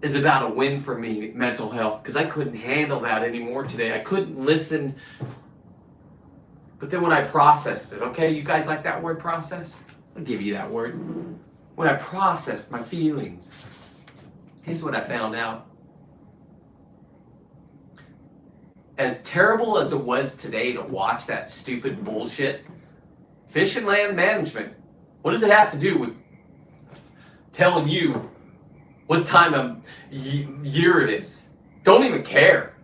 is about a win for me, mental health, because I couldn't handle that anymore today. I couldn't listen. But then when I processed it, okay? You guys like that word, process? I'll give you that word. When I processed my feelings, here's what I found out. As terrible as it was today to watch that stupid bullshit, Fish and Land Management, what does it have to do with telling you what time of year it is? Don't even care.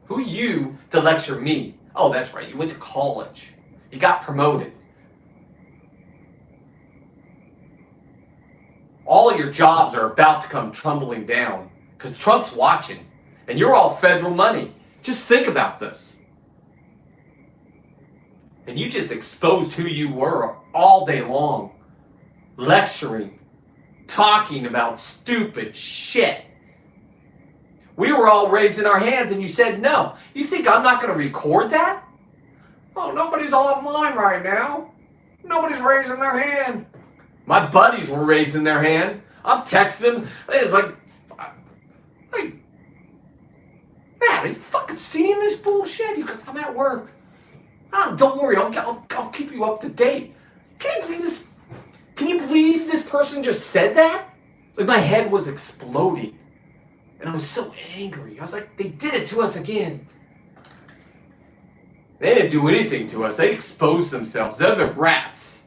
Who are you to lecture me? Oh, that's right, you went to college. You got promoted. All of your jobs are about to come tumbling down because Trump's watching and you're all federal money. Just think about this. And you just exposed who you were all day long, lecturing, talking about stupid shit. We were all raising our hands and you said no. You think I'm not going to record that? Oh, nobody's online right now. Nobody's raising their hand. My buddies were raising their hand. I'm texting them. It's like, man, are you fucking seeing this bullshit? Because I'm at work. Oh, don't worry, I'll keep you up to date. Can you believe this person just said that? Like my head was exploding. And I was so angry. I was like, they did it to us again. They didn't do anything to us. They exposed themselves. They're the rats.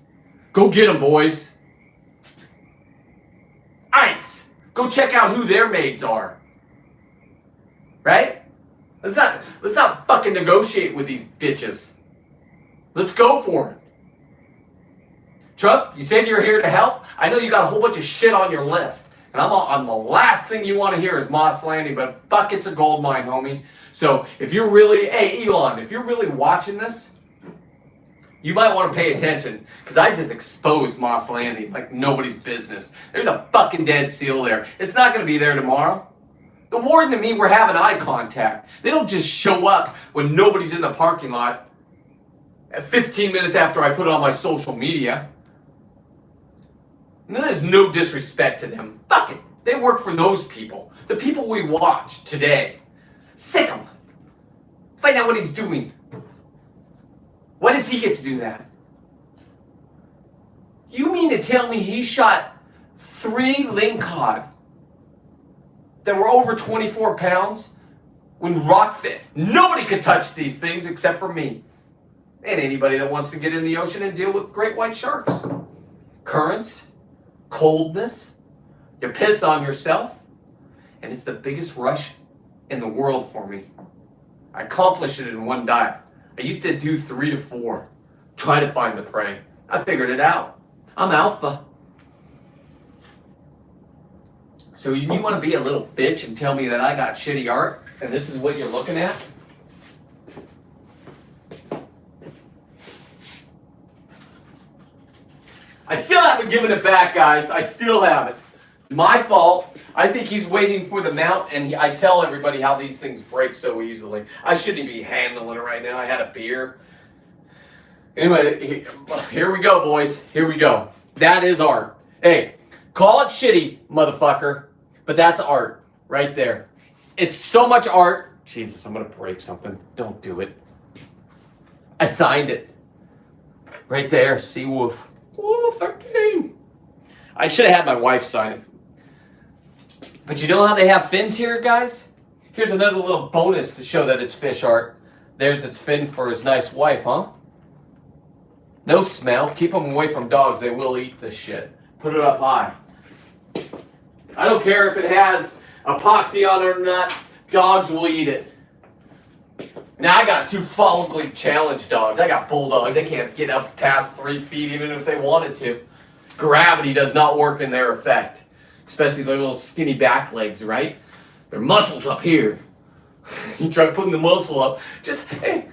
Go get them, boys. ICE. Go check out who their maids are. Right? Let's not fucking negotiate with these bitches. Let's go for it. Trump, you said you're here to help. I know you got a whole bunch of shit on your list. And I'm the last thing you want to hear is Moss Landing, but bucket's a gold mine, homie. So if you're really, hey, Elon, if you're really watching this, you might want to pay attention, because I just exposed Moss Landing like nobody's business. There's a fucking dead seal there. It's not going to be there tomorrow. The warden and me were having eye contact. They don't just show up when nobody's in the parking lot at 15 minutes after I put it on my social media. And there's no disrespect to them. Fuck it. They work for those people. The people we watch today. Sick 'em. Find out what he's doing. Why does he get to do that? You mean to tell me he shot 3 lingcod that were over 24 pounds when rock fit? Nobody could touch these things except for me. And anybody that wants to get in the ocean and deal with great white sharks. Currents, coldness, you piss on yourself, and it's the biggest rush in the world for me. I accomplished it in one dive. I used to do 3 to 4, try to find the prey. I figured it out. I'm alpha. So you want to be a little bitch and tell me that I got shitty art, and this is what you're looking at? I still haven't given it back, guys. I still haven't. My fault. I think he's waiting for the mount, and I tell everybody how these things break so easily. I shouldn't be handling it right now. I had a beer. Anyway, here we go, boys. Here we go. That is art. Hey, call it shitty, motherfucker, but that's art right there. It's so much art. Jesus, I'm going to break something. Don't do it. I signed it. Right there, Sea Wolf. Oh, 13. I should have had my wife sign it. But you know how they have fins here, guys? Here's another little bonus to show that it's fish art. There's its fin for his nice wife, huh? No smell. Keep them away from dogs. They will eat this shit. Put it up high. I don't care if it has epoxy on it or not. Dogs will eat it. Now I got 2 follically challenged dogs. I got bulldogs. They can't get up past 3 feet even if they wanted to. Gravity does not work in their effect. Especially their little skinny back legs, right? Their muscles up here. You try putting the muscle up. Just, hey,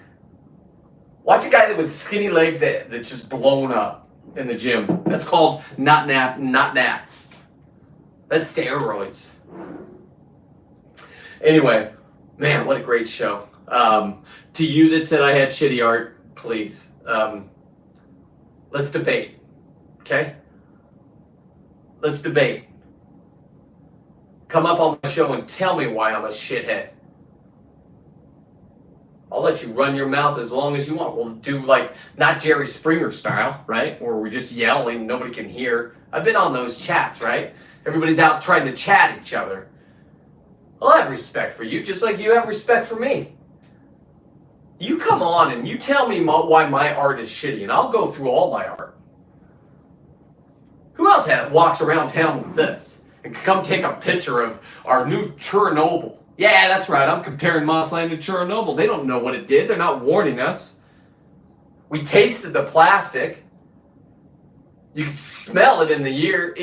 watch a guy with skinny legs that's just blown up in the gym. That's called not nap. That's steroids. Anyway, man, what a great show. To you that said I had shitty art, please, let's debate, okay? Let's debate. Come up on my show and tell me why I'm a shithead. I'll let you run your mouth as long as you want. We'll do like, not Jerry Springer style, right? Where we're just yelling, nobody can hear. I've been on those chats, right? Everybody's out trying to chat each other. I'll have respect for you, just like you have respect for me. You come on and you tell me why my art is shitty, and I'll go through all my art. Who else walks around town with this and can come take a picture of our new Chernobyl? Yeah, that's right. I'm comparing Moss Landing to Chernobyl. They don't know what it did. They're not warning us. We tasted the plastic. You can smell it in the ear.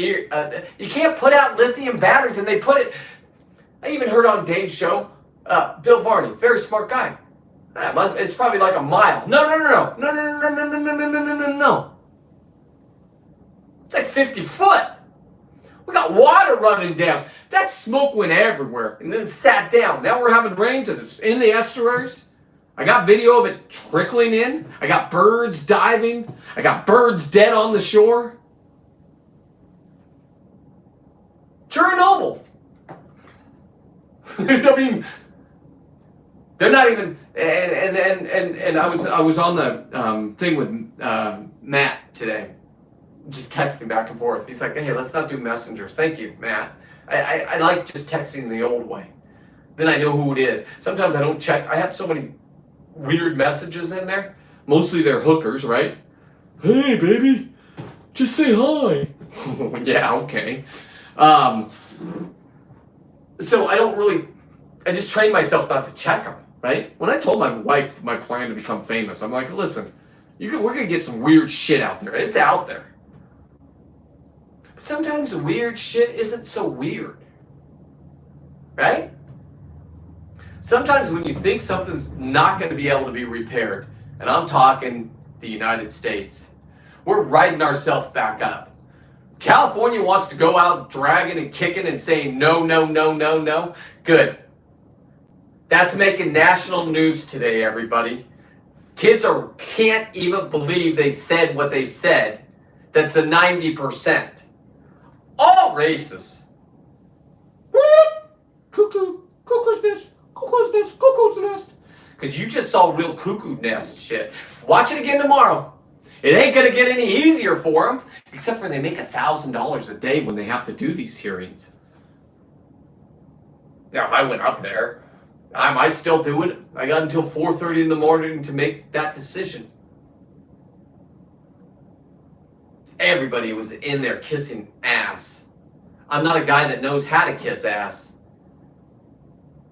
You can't put out lithium batteries, and they put it. I even heard on Dave's show, Bill Varney, very smart guy. It's probably like a mile. No. It's like 50 foot. We got water running down. That smoke went everywhere and then it sat down. Now we're having rains and it's in the estuaries. I got video of it trickling in. I got birds diving. I got birds dead on the shore. Chernobyl. I mean, they're not even. And I was on the thing with Matt today, just texting back and forth. He's like, "Hey, let's not do messengers." Thank you, Matt. I like just texting the old way. Then I know who it is. Sometimes I don't check. I have so many weird messages in there. Mostly they're hookers, right? Hey, baby, just say hi. Yeah, okay. So I just train myself not to check them, right? When I told my wife my plan to become famous, I'm like, listen, We're gonna get some weird shit out there. It's out there. But sometimes the weird shit isn't so weird. Right? Sometimes when you think something's not going to be able to be repaired, and I'm talking the United States, we're riding ourselves back up. California wants to go out dragging and kicking and saying no, no, no, no, no. Good. That's making national news today, everybody. Kids can't even believe they said what they said. That's a 90%. All races. What? Cuckoo. Cuckoo's nest. Cuckoo's nest. Cuckoo's nest. Because you just saw real cuckoo nest shit. Watch it again tomorrow. It ain't going to get any easier for them. Except for they make $1,000 a day when they have to do these hearings. Now, if I went up there, I might still do it. I got until 4:30 in the morning to make that decision. Everybody was in there kissing ass. I'm not a guy that knows how to kiss ass.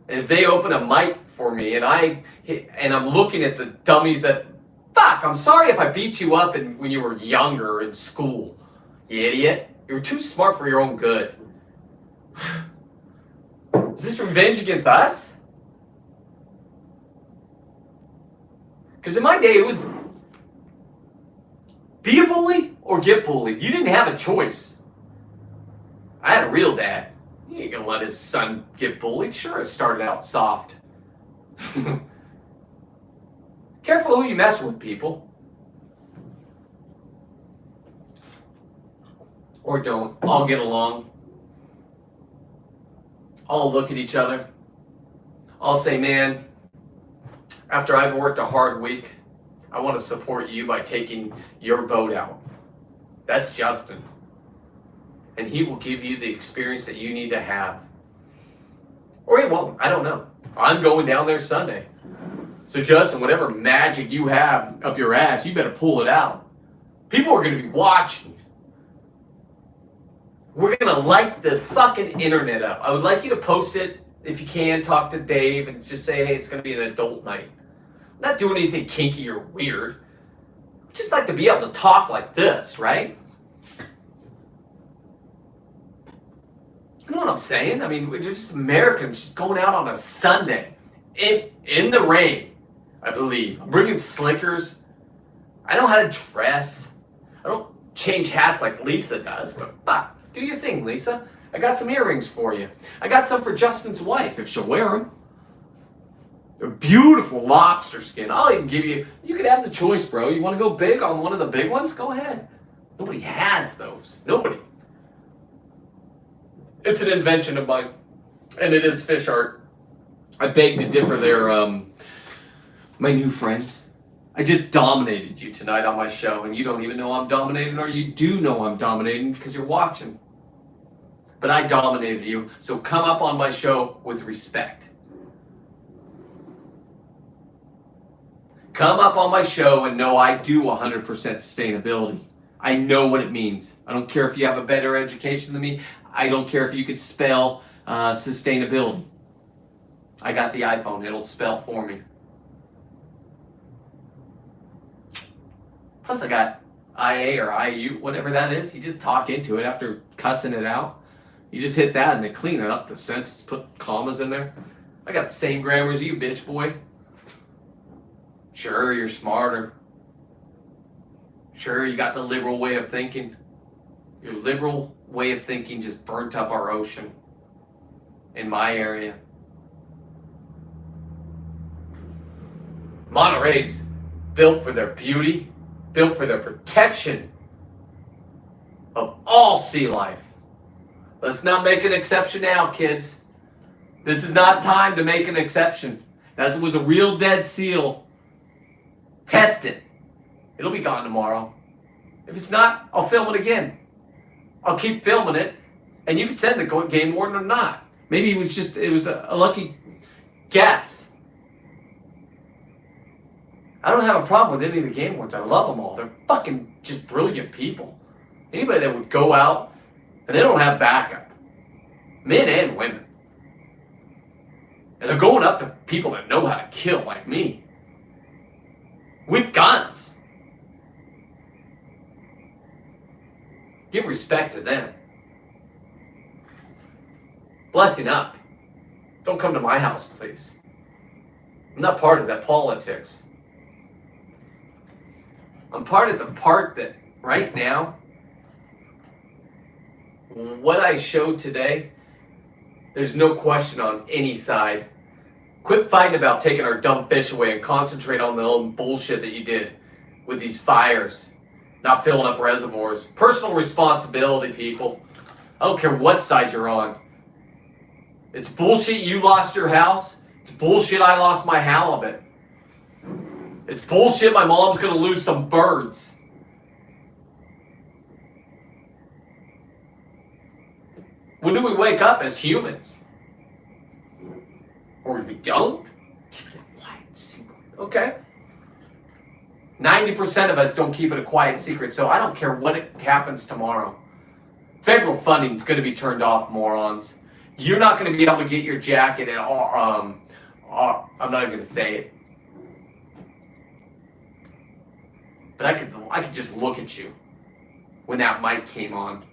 And if they open a mic for me and I'm looking at the dummies that, fuck, I'm sorry if I beat you up when you were younger in school, you idiot. You were too smart for your own good. Is this revenge against us? Because in my day, it was be a bully or get bullied. You didn't have a choice. I had a real dad. He ain't gonna let his son get bullied. Sure, it started out soft. Careful who you mess with, people. Or don't. All get along. All look at each other. I'll say, man, after I've worked a hard week, I want to support you by taking your boat out. That's Justin. And he will give you the experience that you need to have. Or he won't. I don't know. I'm going down there Sunday. So Justin, whatever magic you have up your ass, you better pull it out. People are going to be watching. We're going to light the fucking internet up. I would like you to post it if you can. Talk to Dave and just say, hey, it's going to be an adult night. I'm not doing anything kinky or weird. I just like to be able to talk like this, right? You know what I'm saying? I mean, we're just Americans just going out on a Sunday in the rain, I believe. I'm bringing slickers. I know how to dress. I don't change hats like Lisa does, but fuck, do your thing, Lisa. I got some earrings for you. I got some for Justin's wife if she'll wear them. They're beautiful lobster skin. I'll even give you could have the choice, bro. You want to go big on one of the big ones? Go ahead. Nobody has those. Nobody. It's an invention of mine, and it is fish art. I beg to differ there, my new friend. I just dominated you tonight on my show, and you don't even know I'm dominating, or you do know I'm dominating because you're watching. But I dominated you, so come up on my show with respect. Come up on my show and know I do 100% sustainability. I know what it means. I don't care if you have a better education than me. I don't care if you could spell sustainability. I got the iPhone. It'll spell for me. Plus I got IA or IU, whatever that is. You just talk into it after cussing it out. You just hit that and they clean it up, the sentences, put commas in there. I got the same grammar as you, bitch boy. Sure, you're smarter. Sure, you got the liberal way of thinking. Your liberal way of thinking just burnt up our ocean in my area. Monterey's built for their beauty, built for their protection of all sea life. Let's not make an exception now, kids. This is not time to make an exception. That was a real dead seal. Test it. It'll be gone tomorrow. If it's not, I'll film it again. I'll keep filming it, and you can send the game warden or not. Maybe it was a lucky guess. I don't have a problem with any of the game wardens. I love them all. They're fucking just brilliant people. Anybody that would go out and they don't have backup, men and women, and they're going up to people that know how to kill like me with guns. Give respect to them. Blessing up. Don't come to my house, please. I'm not part of that politics. I'm part of the part that right now, what I showed today, there's no question on any side. Quit fighting about taking our dumb fish away and concentrate on the old bullshit that you did with these fires, not filling up reservoirs. Personal responsibility, people. I don't care what side you're on. It's bullshit you lost your house. It's bullshit I lost my halibut. It's bullshit my mom's going to lose some birds. When do we wake up as humans? Or we don't? Keep it a quiet secret. Okay? 90% of us don't keep it a quiet secret, so I don't care what happens tomorrow. Federal funding is going to be turned off, morons. You're not going to be able to get your jacket at all. I'm not even going to say it. But I could just look at you when that mic came on.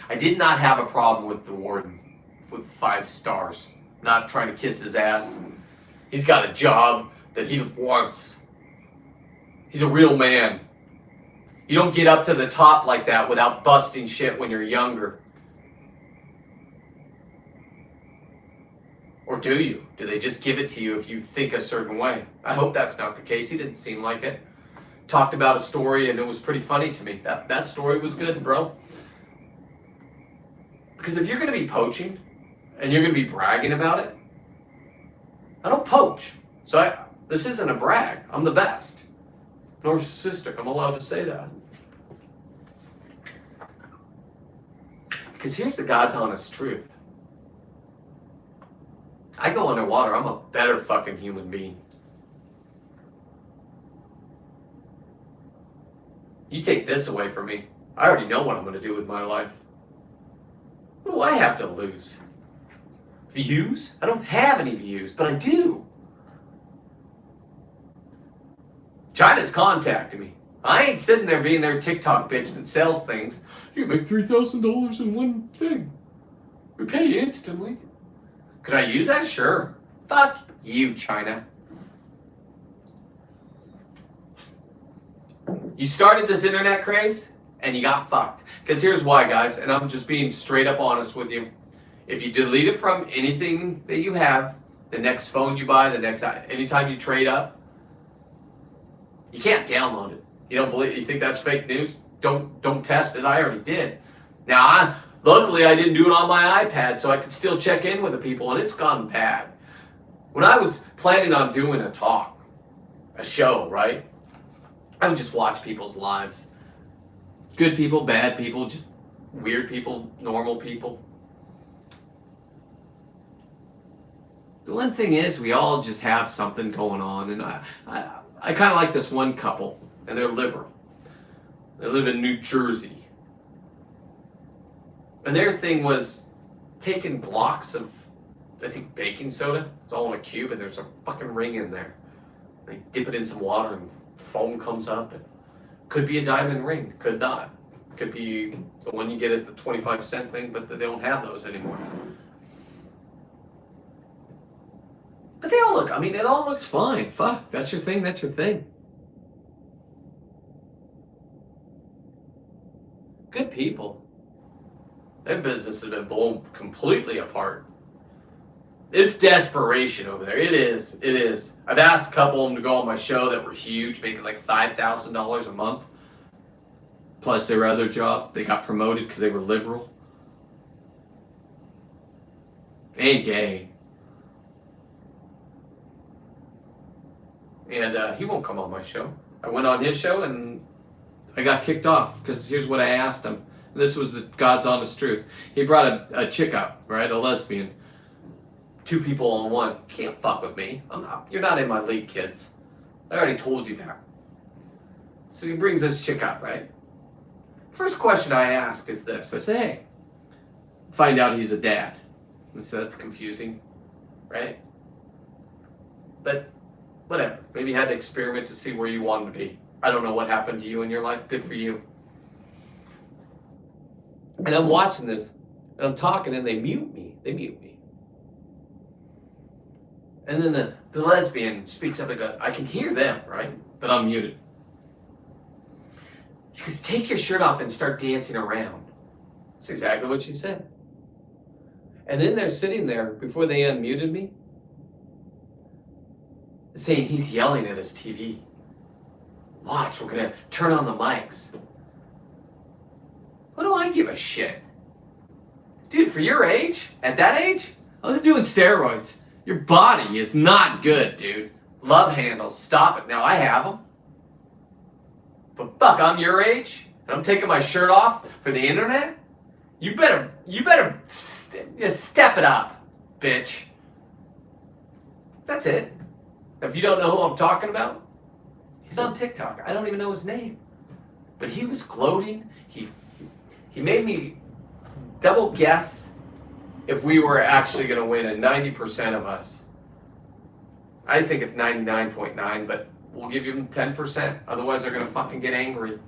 I did not have a problem with the warden with 5 stars. Not trying to kiss his ass. He's got a job that he wants. He's a real man. You don't get up to the top like that without busting shit when you're younger. Or do you? Do they just give it to you if you think a certain way? I hope that's not the case. He didn't seem like it. Talked about a story and it was pretty funny to me. That story was good, bro. Because if you're going to be poaching and you're going to be bragging about it, I don't poach. So this isn't a brag. I'm the best. Narcissistic. I'm allowed to say that. Because here's the God's honest truth. I go underwater, I'm a better fucking human being. You take this away from me, I already know what I'm going to do with my life. What do I have to lose? Views? I don't have any views, but I do. China's contacting me. I ain't sitting there being their TikTok bitch that sells things. You make $3,000 in one thing. We pay you instantly. Could I use that? Sure. Fuck you, China. You started this internet craze, and you got fucked. Because here's why, guys, and I'm just being straight up honest with you. If you delete it from anything that you have, the next phone you buy, anytime you trade up, you can't download it. You think that's fake news? Don't test it. I already did. Now, luckily, I didn't do it on my iPad, so I could still check in with the people, and it's gone bad. When I was planning on doing a show, right? I would just watch people's lives. Good people, bad people, just weird people, normal people. The one thing is, we all just have something going on, and I kind of like this one couple, and they're liberal. They live in New Jersey. And their thing was taking blocks of, I think, baking soda. It's all in a cube, and there's a fucking ring in there. They dip it in some water, and foam comes up. And could be a diamond ring, could not. Could be the one you get at the 25-cent thing, but they don't have those anymore. But they all look, it all looks fine. Fuck, that's your thing, that's your thing. Good people. Their business has been blown completely apart. It's desperation over there. It is. I've asked a couple of them to go on my show that were huge, making like $5,000 a month. Plus their other job. They got promoted because they were liberal. And gay. And he won't come on my show. I went on his show and I got kicked off because here's what I asked him. This was the God's honest truth. He brought a chick up, right? A lesbian. 2 people on one. Can't fuck with me. You're not in my league, kids. I already told you that. So he brings this chick up, right? First question I ask is this. I say, hey, find out he's a dad. And so that's confusing, right? But whatever. Maybe you had to experiment to see where you wanted to be. I don't know what happened to you in your life. Good for you. And I'm watching this, and I'm talking, and they mute me. And then the lesbian speaks up and goes, I can hear them, right? But I'm muted. She goes, take your shirt off and start dancing around. That's exactly what she said. And then they're sitting there before they unmuted me, saying he's yelling at his TV. Watch, we're going to turn on the mics. What do I give a shit? Dude, for your age, at that age, I was doing steroids. Your body is not good, dude. Love handles, stop it. Now, I have them. But fuck, I'm your age, and I'm taking my shirt off for the internet? You better step it up, bitch. That's it. If you don't know who I'm talking about, he's on TikTok. I don't even know his name. But he was gloating. He made me double guess if we were actually going to win, and 90% of us. I think it's 99.9, but we'll give them 10%. Otherwise, they're going to fucking get angry.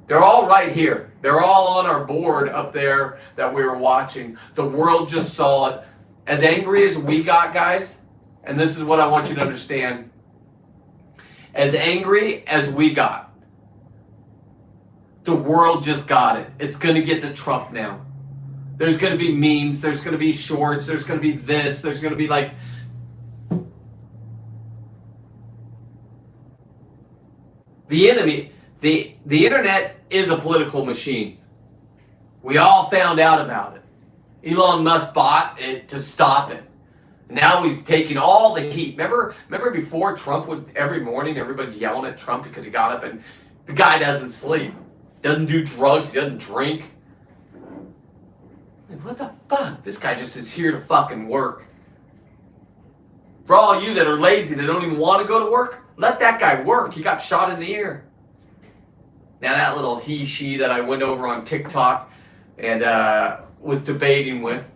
They're all right here. They're all on our board up there that we were watching. The world just saw it. As angry as we got, guys, and this is what I want you to understand. As angry as we got, the world just got it. It's going to get to Trump now. There's going to be memes. There's going to be shorts. There's going to be this. There's going to be like... The enemy, the internet is a political machine. We all found out about it. Elon Musk bought it to stop it. Now he's taking all the heat. Remember before Trump would, every morning, everybody's yelling at Trump because he got up and the guy doesn't sleep. Doesn't do drugs. He doesn't drink. Like, what the fuck? This guy just is here to fucking work. For all you that are lazy, that don't even want to go to work, let that guy work. He got shot in the ear. Now that little he, she that I went over on TikTok and was debating with,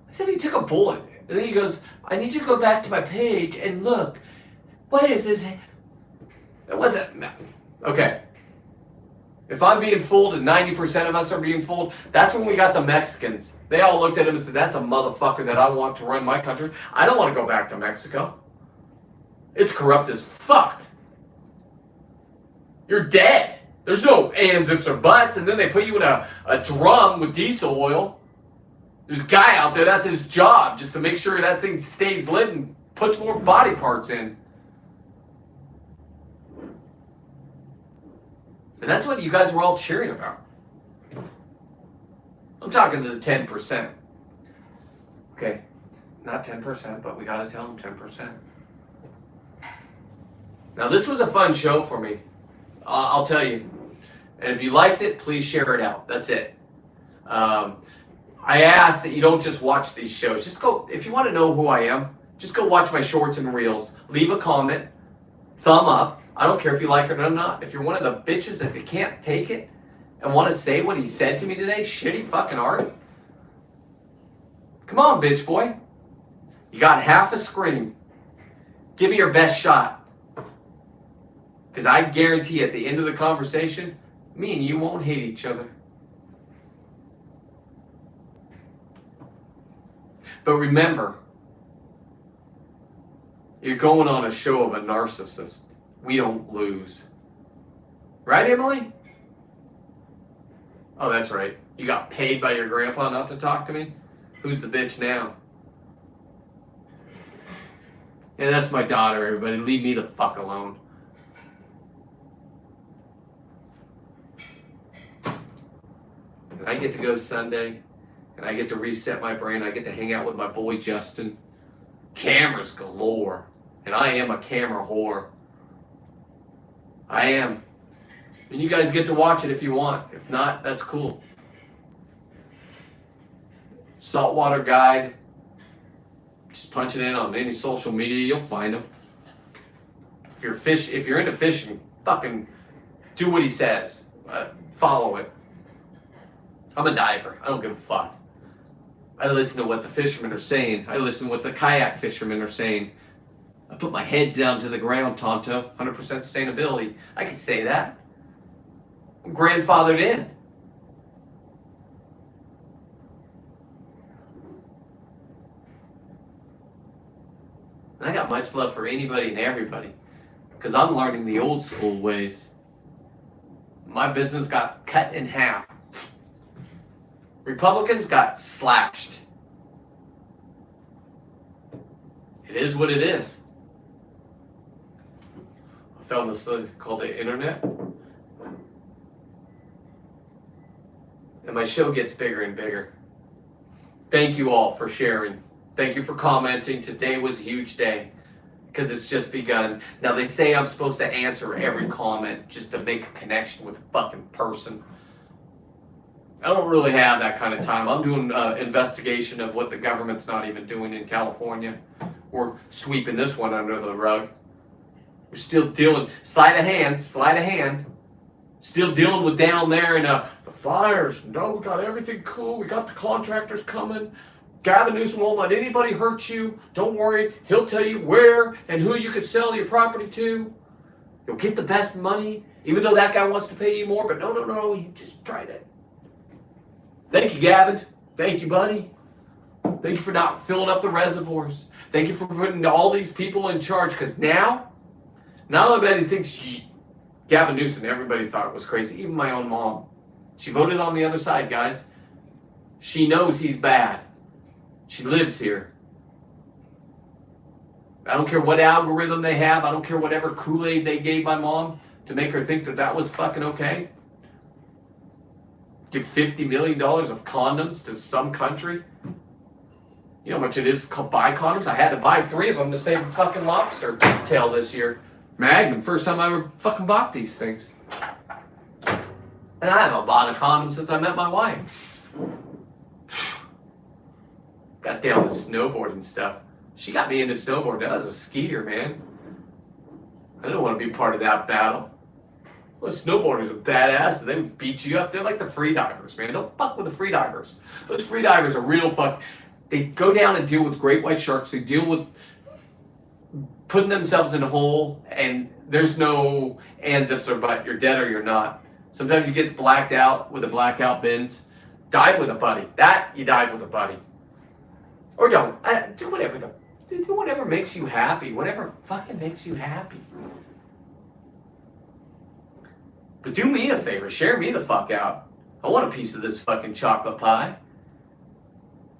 I said he took a bullet. And then he goes, I need you to go back to my page and look. What is this? It wasn't. No. Okay. If I'm being fooled and 90% of us are being fooled, that's when we got the Mexicans. They all looked at him and said, that's a motherfucker that I want to run my country. I don't want to go back to Mexico. It's corrupt as fuck. You're dead. There's no ands, ifs, or buts. And then they put you in a drum with diesel oil. There's a guy out there, that's his job, just to make sure that thing stays lit and puts more body parts in. And that's what you guys were all cheering about. I'm talking to the 10%. Okay, not 10%, but we got to tell them 10%. Now, this was a fun show for me. I'll tell you. And if you liked it, please share it out. That's it. I ask that you don't just watch these shows. Just go, if you want to know who I am, just go watch my shorts and reels. Leave a comment. Thumb up. I don't care if you like it or not. If you're one of the bitches that can't take it and want to say what he said to me today, shitty fucking art, come on, bitch boy. You got half a screen. Give me your best shot. Because I guarantee at the end of the conversation, me and you won't hate each other. But remember, you're going on a show of a narcissist. We don't lose. Right, Emily? Oh, that's right. You got paid by your grandpa not to talk to me? Who's the bitch now? Yeah, that's my daughter, everybody. Leave me the fuck alone. And I get to go Sunday, and I get to reset my brain. I get to hang out with my boy Justin. Cameras galore. And I am a camera whore. I am. And you guys get to watch it if you want. If not, that's cool. Saltwater Guide. Just punch it in on any social media, you'll find him. If you're into fishing, fucking do what he says. Follow it. I'm a diver. I don't give a fuck. I listen to what the fishermen are saying. I listen to what the kayak fishermen are saying. I put my head down to the ground, Tonto. 100% sustainability. I can say that. I'm grandfathered in. And I got much love for anybody and everybody because I'm learning the old school ways. My business got cut in half. Republicans got slashed. It is what it is. I found this thing called the internet. And my show gets bigger and bigger. Thank you all for sharing. Thank you for commenting. Today was a huge day because it's just begun. Now they say I'm supposed to answer every comment just to make a connection with a fucking person. I don't really have that kind of time. I'm doing investigation of what the government's not even doing in California. We're sweeping this one under the rug. We're still dealing, sleight of hand. Still dealing with down there in the fires. No, we got everything cool. We got the contractors coming. Gavin Newsom won't let anybody hurt you. Don't worry. He'll tell you where and who you could sell your property to. You'll get the best money, even though that guy wants to pay you more. But no, you just tried it. Thank you, Gavin. Thank you, buddy. Thank you for not filling up the reservoirs. Thank you for putting all these people in charge. Because now, not everybody thinks Gavin Newsom, everybody thought it was crazy. Even my own mom. She voted on the other side, guys. She knows he's bad. She lives here. I don't care what algorithm they have. I don't care whatever Kool-Aid they gave my mom to make her think that that was fucking okay. Give $50 million of condoms to some country. You know how much it is to buy condoms? I had to buy 3 of them to save a fucking lobster tail this year. Magnum, first time I ever fucking bought these things. And I haven't bought a condom since I met my wife. Got down to snowboard and stuff. She got me into snowboarding. I was a skier, man. I didn't want to be part of that battle. Well, snowboarders are badass. They would beat you up. They're like the free divers, man. Don't fuck with the free divers. Those free divers are real fuck. They go down and deal with great white sharks. They deal with putting themselves in a hole, and there's no ands, ifs, or but. You're dead or you're not. Sometimes you get blacked out with the blackout bins. Dive with a buddy. You dive with a buddy. Or don't. Do whatever makes you happy. Whatever fucking makes you happy. But do me a favor. Share me the fuck out. I want a piece of this fucking chocolate pie.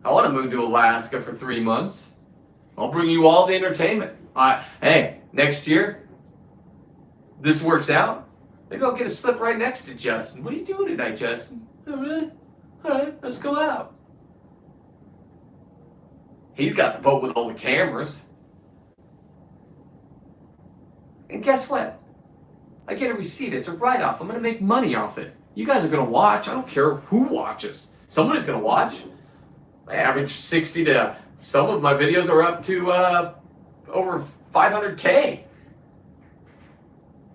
I want to move to Alaska for 3 months. I'll bring you all the entertainment. Hey, next year, this works out. Maybe I'll get a slip right next to Justin. What are you doing tonight, Justin? Oh, really? All right, let's go out. He's got the boat with all the cameras. And guess what? I get a receipt. It's a write-off. I'm going to make money off it. You guys are going to watch. I don't care who watches. Somebody's going to watch. I average 60 to... Some of my videos are up to over 500K.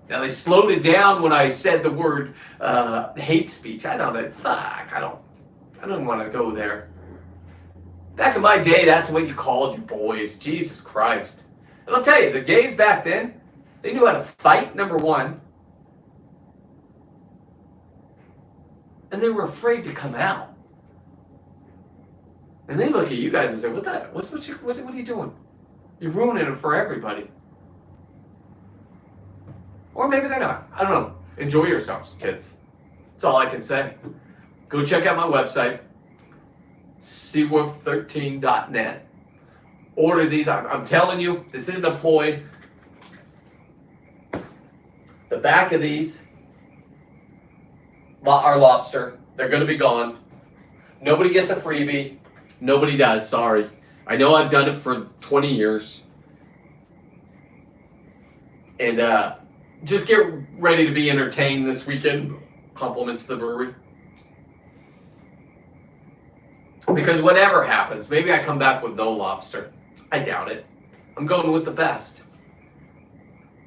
Now, they slowed it down when I said the word hate speech. I don't want to go there. Back in my day, that's what you called you boys. Jesus Christ. And I'll tell you, the gays back then, they knew how to fight, number one. And they were afraid to come out. And they look at you guys and say, what are you doing? You're ruining it for everybody. Or maybe they're not. I don't know. Enjoy yourselves, kids. That's all I can say. Go check out my website, seawolf13.net. Order these. I'm telling you, this isn't a ploy. The back of these are lobster. They're going to be gone. Nobody gets a freebie. Nobody does, sorry. I know I've done it for 20 years. And just get ready to be entertained this weekend. Compliments to the brewery. Because whatever happens, maybe I come back with no lobster. I doubt it. I'm going with the best.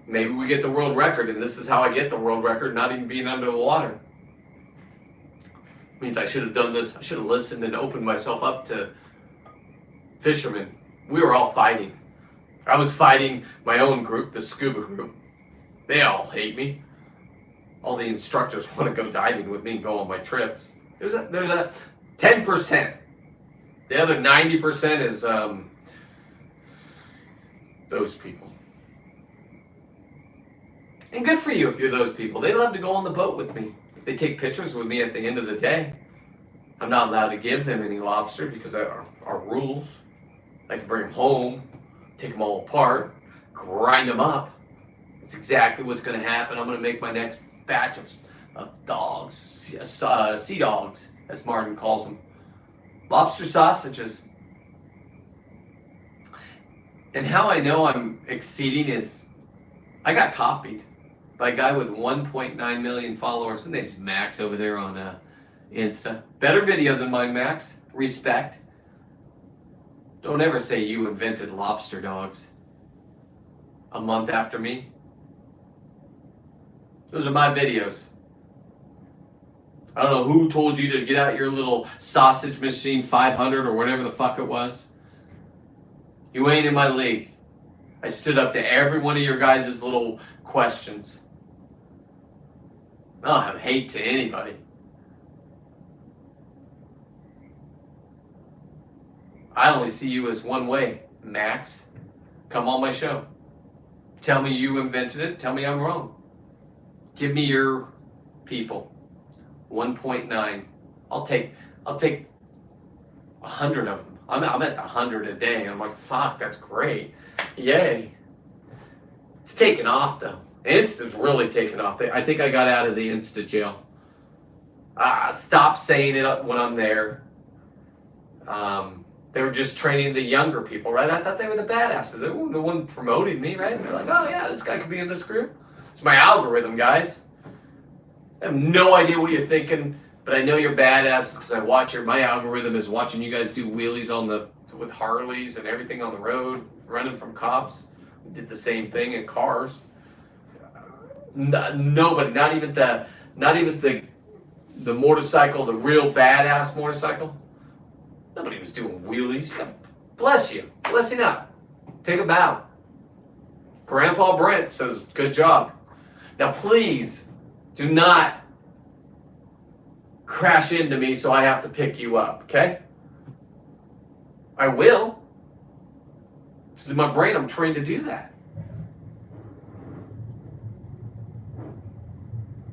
Maybe we get the world record, and this is how I get the world record, not even being under the water. Means I should have done this. I should have listened and opened myself up to fishermen. We were all fighting. I was fighting my own group, the scuba group. They all hate me. All the instructors want to go diving with me and go on my trips. There's a 10%. The other 90% is those people. And good for you if you're those people. They love to go on the boat with me. They take pictures with me at the end of the day. I'm not allowed to give them any lobster because of our rules. I can bring them home, take them all apart, grind them up. That's exactly what's going to happen. I'm going to make my next batch of dogs, sea dogs, as Martin calls them. Lobster sausages. And how I know I'm exceeding is I got copied by a guy with 1.9 million followers. His name's Max over there on Insta. Better video than mine, Max. Respect. Don't ever say you invented lobster dogs. A month after me. Those are my videos. I don't know who told you to get out your little sausage machine 500 or whatever the fuck it was. You ain't in my league. I stood up to every one of your guys' little questions. I don't have hate to anybody. I only see you as one way, Max. Come on my show. Tell me you invented it. Tell me I'm wrong. Give me your people. 1.9. I'll take 100 of them. I'm at the 100 a day, and I'm like, fuck, that's great. Yay. It's taken off, though. Insta's really taken off. I think I got out of the Insta jail. Stop saying it when I'm there. They were just training the younger people, right? I thought they were the badasses. They were the one promoting me, right? They're like, oh, yeah, this guy could be in this group. It's my algorithm, guys. I have no idea what you're thinking, but I know you're badasses because I watch my algorithm is watching you guys do wheelies with Harleys and everything on the road, running from cops. We did the same thing in cars. Nobody, not even the motorcycle, the real badass motorcycle. Nobody was doing wheelies. Bless you. Blessing up. Take a bow. Grandpa Brent says, good job. Now please, do not crash into me so I have to pick you up, okay? I will. This is my brain. I'm trained to do that.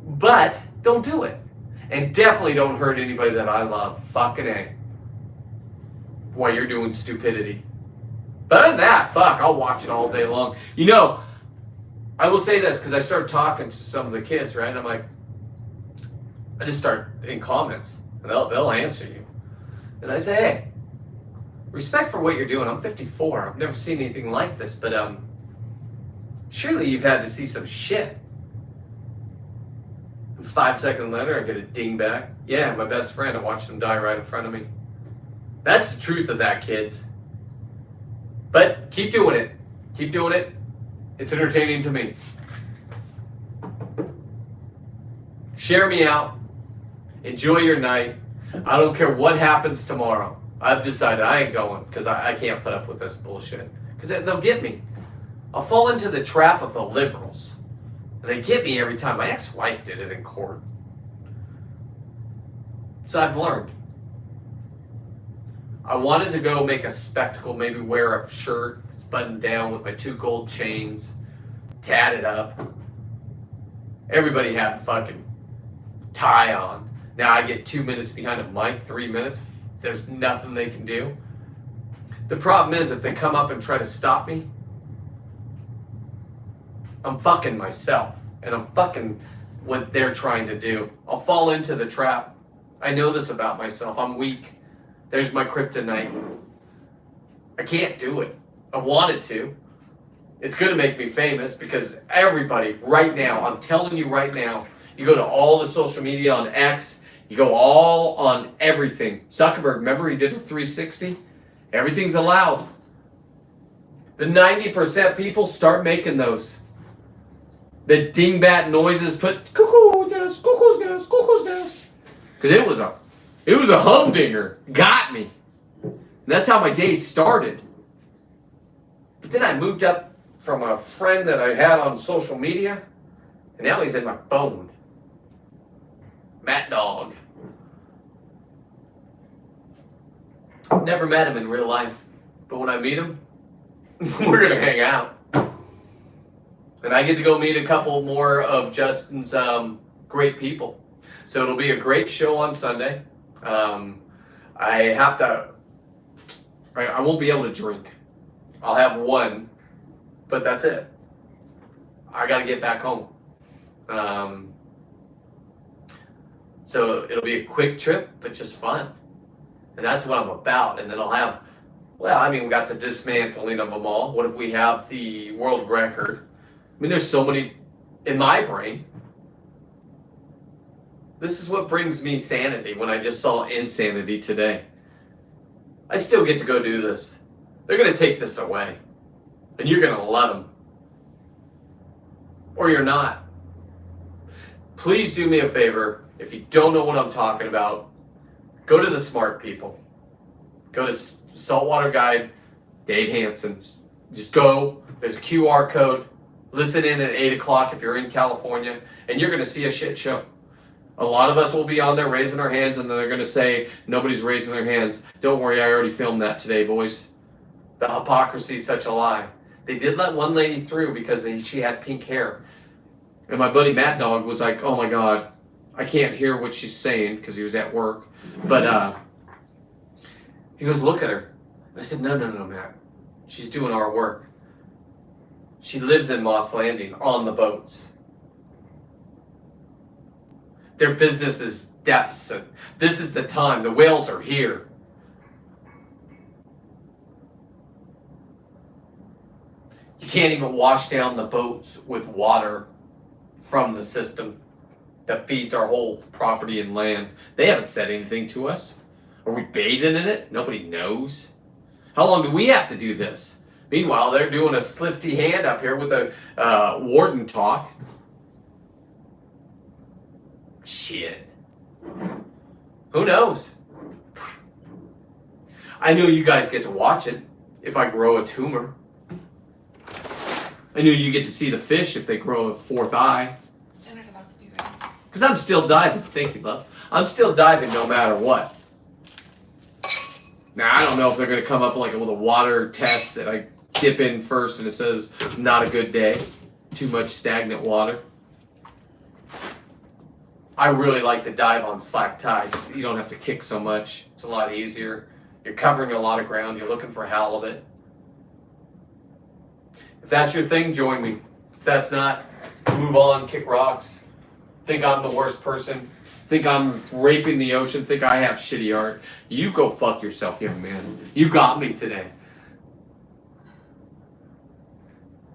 But don't do it. And definitely don't hurt anybody that I love. Fucking A. While you're doing stupidity. But other than that, fuck, I'll watch it all day long. You know, I will say this because I started talking to some of the kids, right? And I'm like, I just start in comments, and they'll answer you. And I say, hey, respect for what you're doing. I'm 54. I've never seen anything like this, but surely you've had to see some shit. And 5 seconds later, I get a ding back. Yeah, my best friend. I watched him die right in front of me. That's the truth of that, kids. But keep doing it. Keep doing it. It's entertaining to me. Share me out. Enjoy your night. I don't care what happens tomorrow. I've decided I ain't going because I can't put up with this bullshit. Because they'll get me. I'll fall into the trap of the liberals. And they get me every time. My ex-wife did it in court. So I've learned. I wanted to go make a spectacle, maybe wear a shirt that's buttoned down with my 2 gold chains, tatted up. Everybody had a fucking tie on. Now I get 2 minutes behind a mic, 3 minutes. There's nothing they can do. The problem is if they come up and try to stop me, I'm fucking myself. And I'm fucking what they're trying to do. I'll fall into the trap. I know this about myself. I'm weak. There's my kryptonite. I can't do it. I wanted to. It's going to make me famous because everybody right now, I'm telling you right now, you go to all the social media on X, you go all on everything. Zuckerberg, remember he did a 360? Everything's allowed. The 90% people start making those. The dingbat noises put cuckoo's nest, cuckoo's nest, cuckoo's nest. Because it was a humdinger. Got me. And that's how my day started. But then I moved up from a friend that I had on social media, and now he's in my phone. Matt Dog. Never met him in real life, but when I meet him, we're gonna hang out. And I get to go meet a couple more of Justin's great people. So it'll be a great show on Sunday. I won't be able to drink. I'll have one, but that's it. I got to get back home. So it'll be a quick trip, but just fun. And that's what I'm about. And then I'll have, we got the dismantling of them all. What if we have the world record? I mean, there's so many in my brain. This is what brings me sanity when I just saw insanity today. I still get to go do this. They're going to take this away. And you're going to let them. Or you're not. Please do me a favor. If you don't know what I'm talking about, go to the smart people. Go to Saltwater Guide, Dave Hansen's. Just go. There's a QR code. Listen in at 8 o'clock if you're in California. And you're going to see a shit show. A lot of us will be on there raising our hands, and then they're going to say, nobody's raising their hands. Don't worry, I already filmed that today, boys. The hypocrisy is such a lie. They did let one lady through because she had pink hair. And my buddy Matt Dog was like, oh my God, I can't hear what she's saying because he was at work. But he goes, look at her. And I said, no, Matt. She's doing our work. She lives in Moss Landing on the boats. Their business is deficit. This is the time. The whales are here. You can't even wash down the boats with water from the system that feeds our whole property and land. They haven't said anything to us. Are we bathing in it? Nobody knows. How long do we have to do this? Meanwhile, they're doing a slifty hand up here with a warden talk. Shit. Who knows? I know you guys get to watch it if I grow a tumor. I know you get to see the fish if they grow a fourth eye. Dinner's about to be ready. Because I'm still diving. Thank you, love. I'm still diving no matter what. Now, I don't know if they're going to come up with a water test that I dip in first and it says, not a good day. Too much stagnant water. I really like to dive on slack tide. You don't have to kick so much. It's a lot easier. You're covering a lot of ground. You're looking for halibut. If that's your thing, join me. If that's not, move on, kick rocks. Think I'm the worst person. Think I'm raping the ocean. Think I have shitty art. You go fuck yourself, young man. You got me today.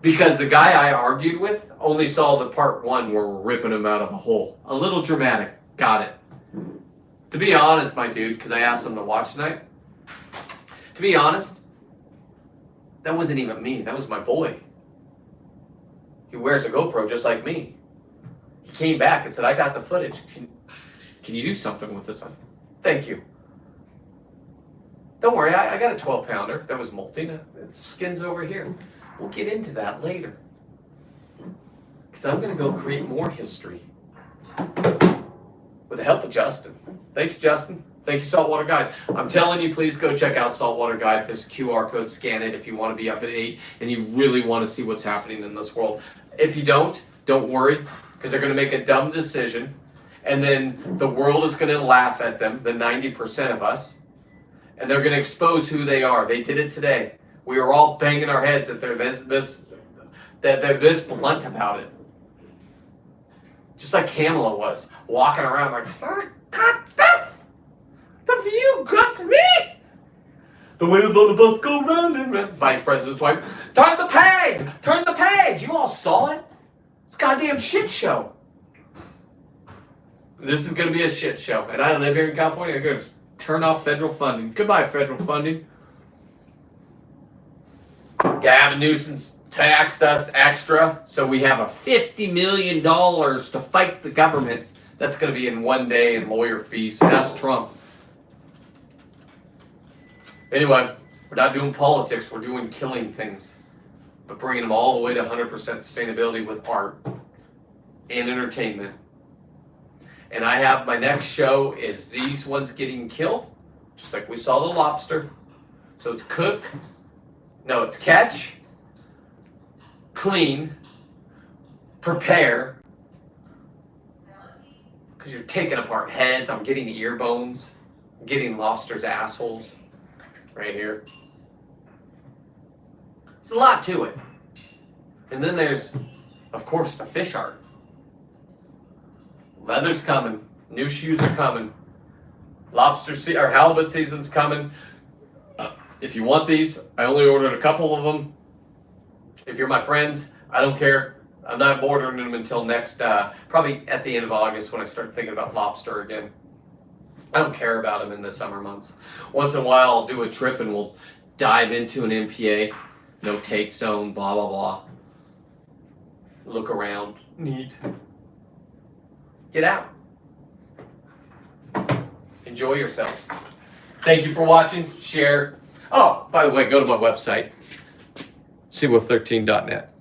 Because the guy I argued with only saw the part one where we're ripping him out of a hole. A little dramatic. Got it. To be honest, my dude, because I asked him to watch tonight. To be honest, that wasn't even me. That was my boy. He wears a GoPro just like me. He came back and said, I got the footage. Can you do something with this? Thank you. Don't worry, I got a 12-pounder that was molting. The skin's over here. We'll get into that later. Because I'm going to go create more history. With the help of Justin. Thanks, Justin. Thank you, Saltwater Guide. I'm telling you, please go check out Saltwater Guide. There's a QR code. Scan it if you want to be up to date and you really want to see what's happening in this world. If you don't worry. Because they're going to make a dumb decision. And then the world is going to laugh at them, the 90% of us. And they're going to expose who they are. They did it today. We were all banging our heads that they're this blunt about it. Just like Kamala was, walking around like, I got this! The view got me! The wheels on the bus go round and round. Vice President's wife, turn the page! Turn the page! You all saw it? It's a goddamn shit show. This is going to be a shit show. And I live here in California. I'm going to turn off federal funding. Goodbye, federal funding. Gavin Newsom's taxed us extra, so we have a $50 million to fight the government. That's going to be in one day in lawyer fees. Ask Trump. Anyway, we're not doing politics. We're doing killing things. but bringing them all the way to 100% sustainability with art and entertainment. And I have my next show is these ones getting killed, just like we saw the lobster. So it's it's catch, clean, prepare, because you're taking apart heads. I'm getting the ear bones, I'm getting lobster's assholes right here. There's a lot to it. And then there's, of course, the fish art. Leather's coming. New shoes are coming. Or halibut season's coming. If you want these, I only ordered a couple of them. If you're my friends, I don't care. I'm not ordering them until next, probably at the end of August when I start thinking about lobster again. I don't care about them in the summer months. Once in a while, I'll do a trip and we'll dive into an MPA. No take zone, blah, blah, blah. Look around. Neat. Get out. Enjoy yourselves. Thank you for watching. Share. Oh, by the way, go to my website, seawolf13.net.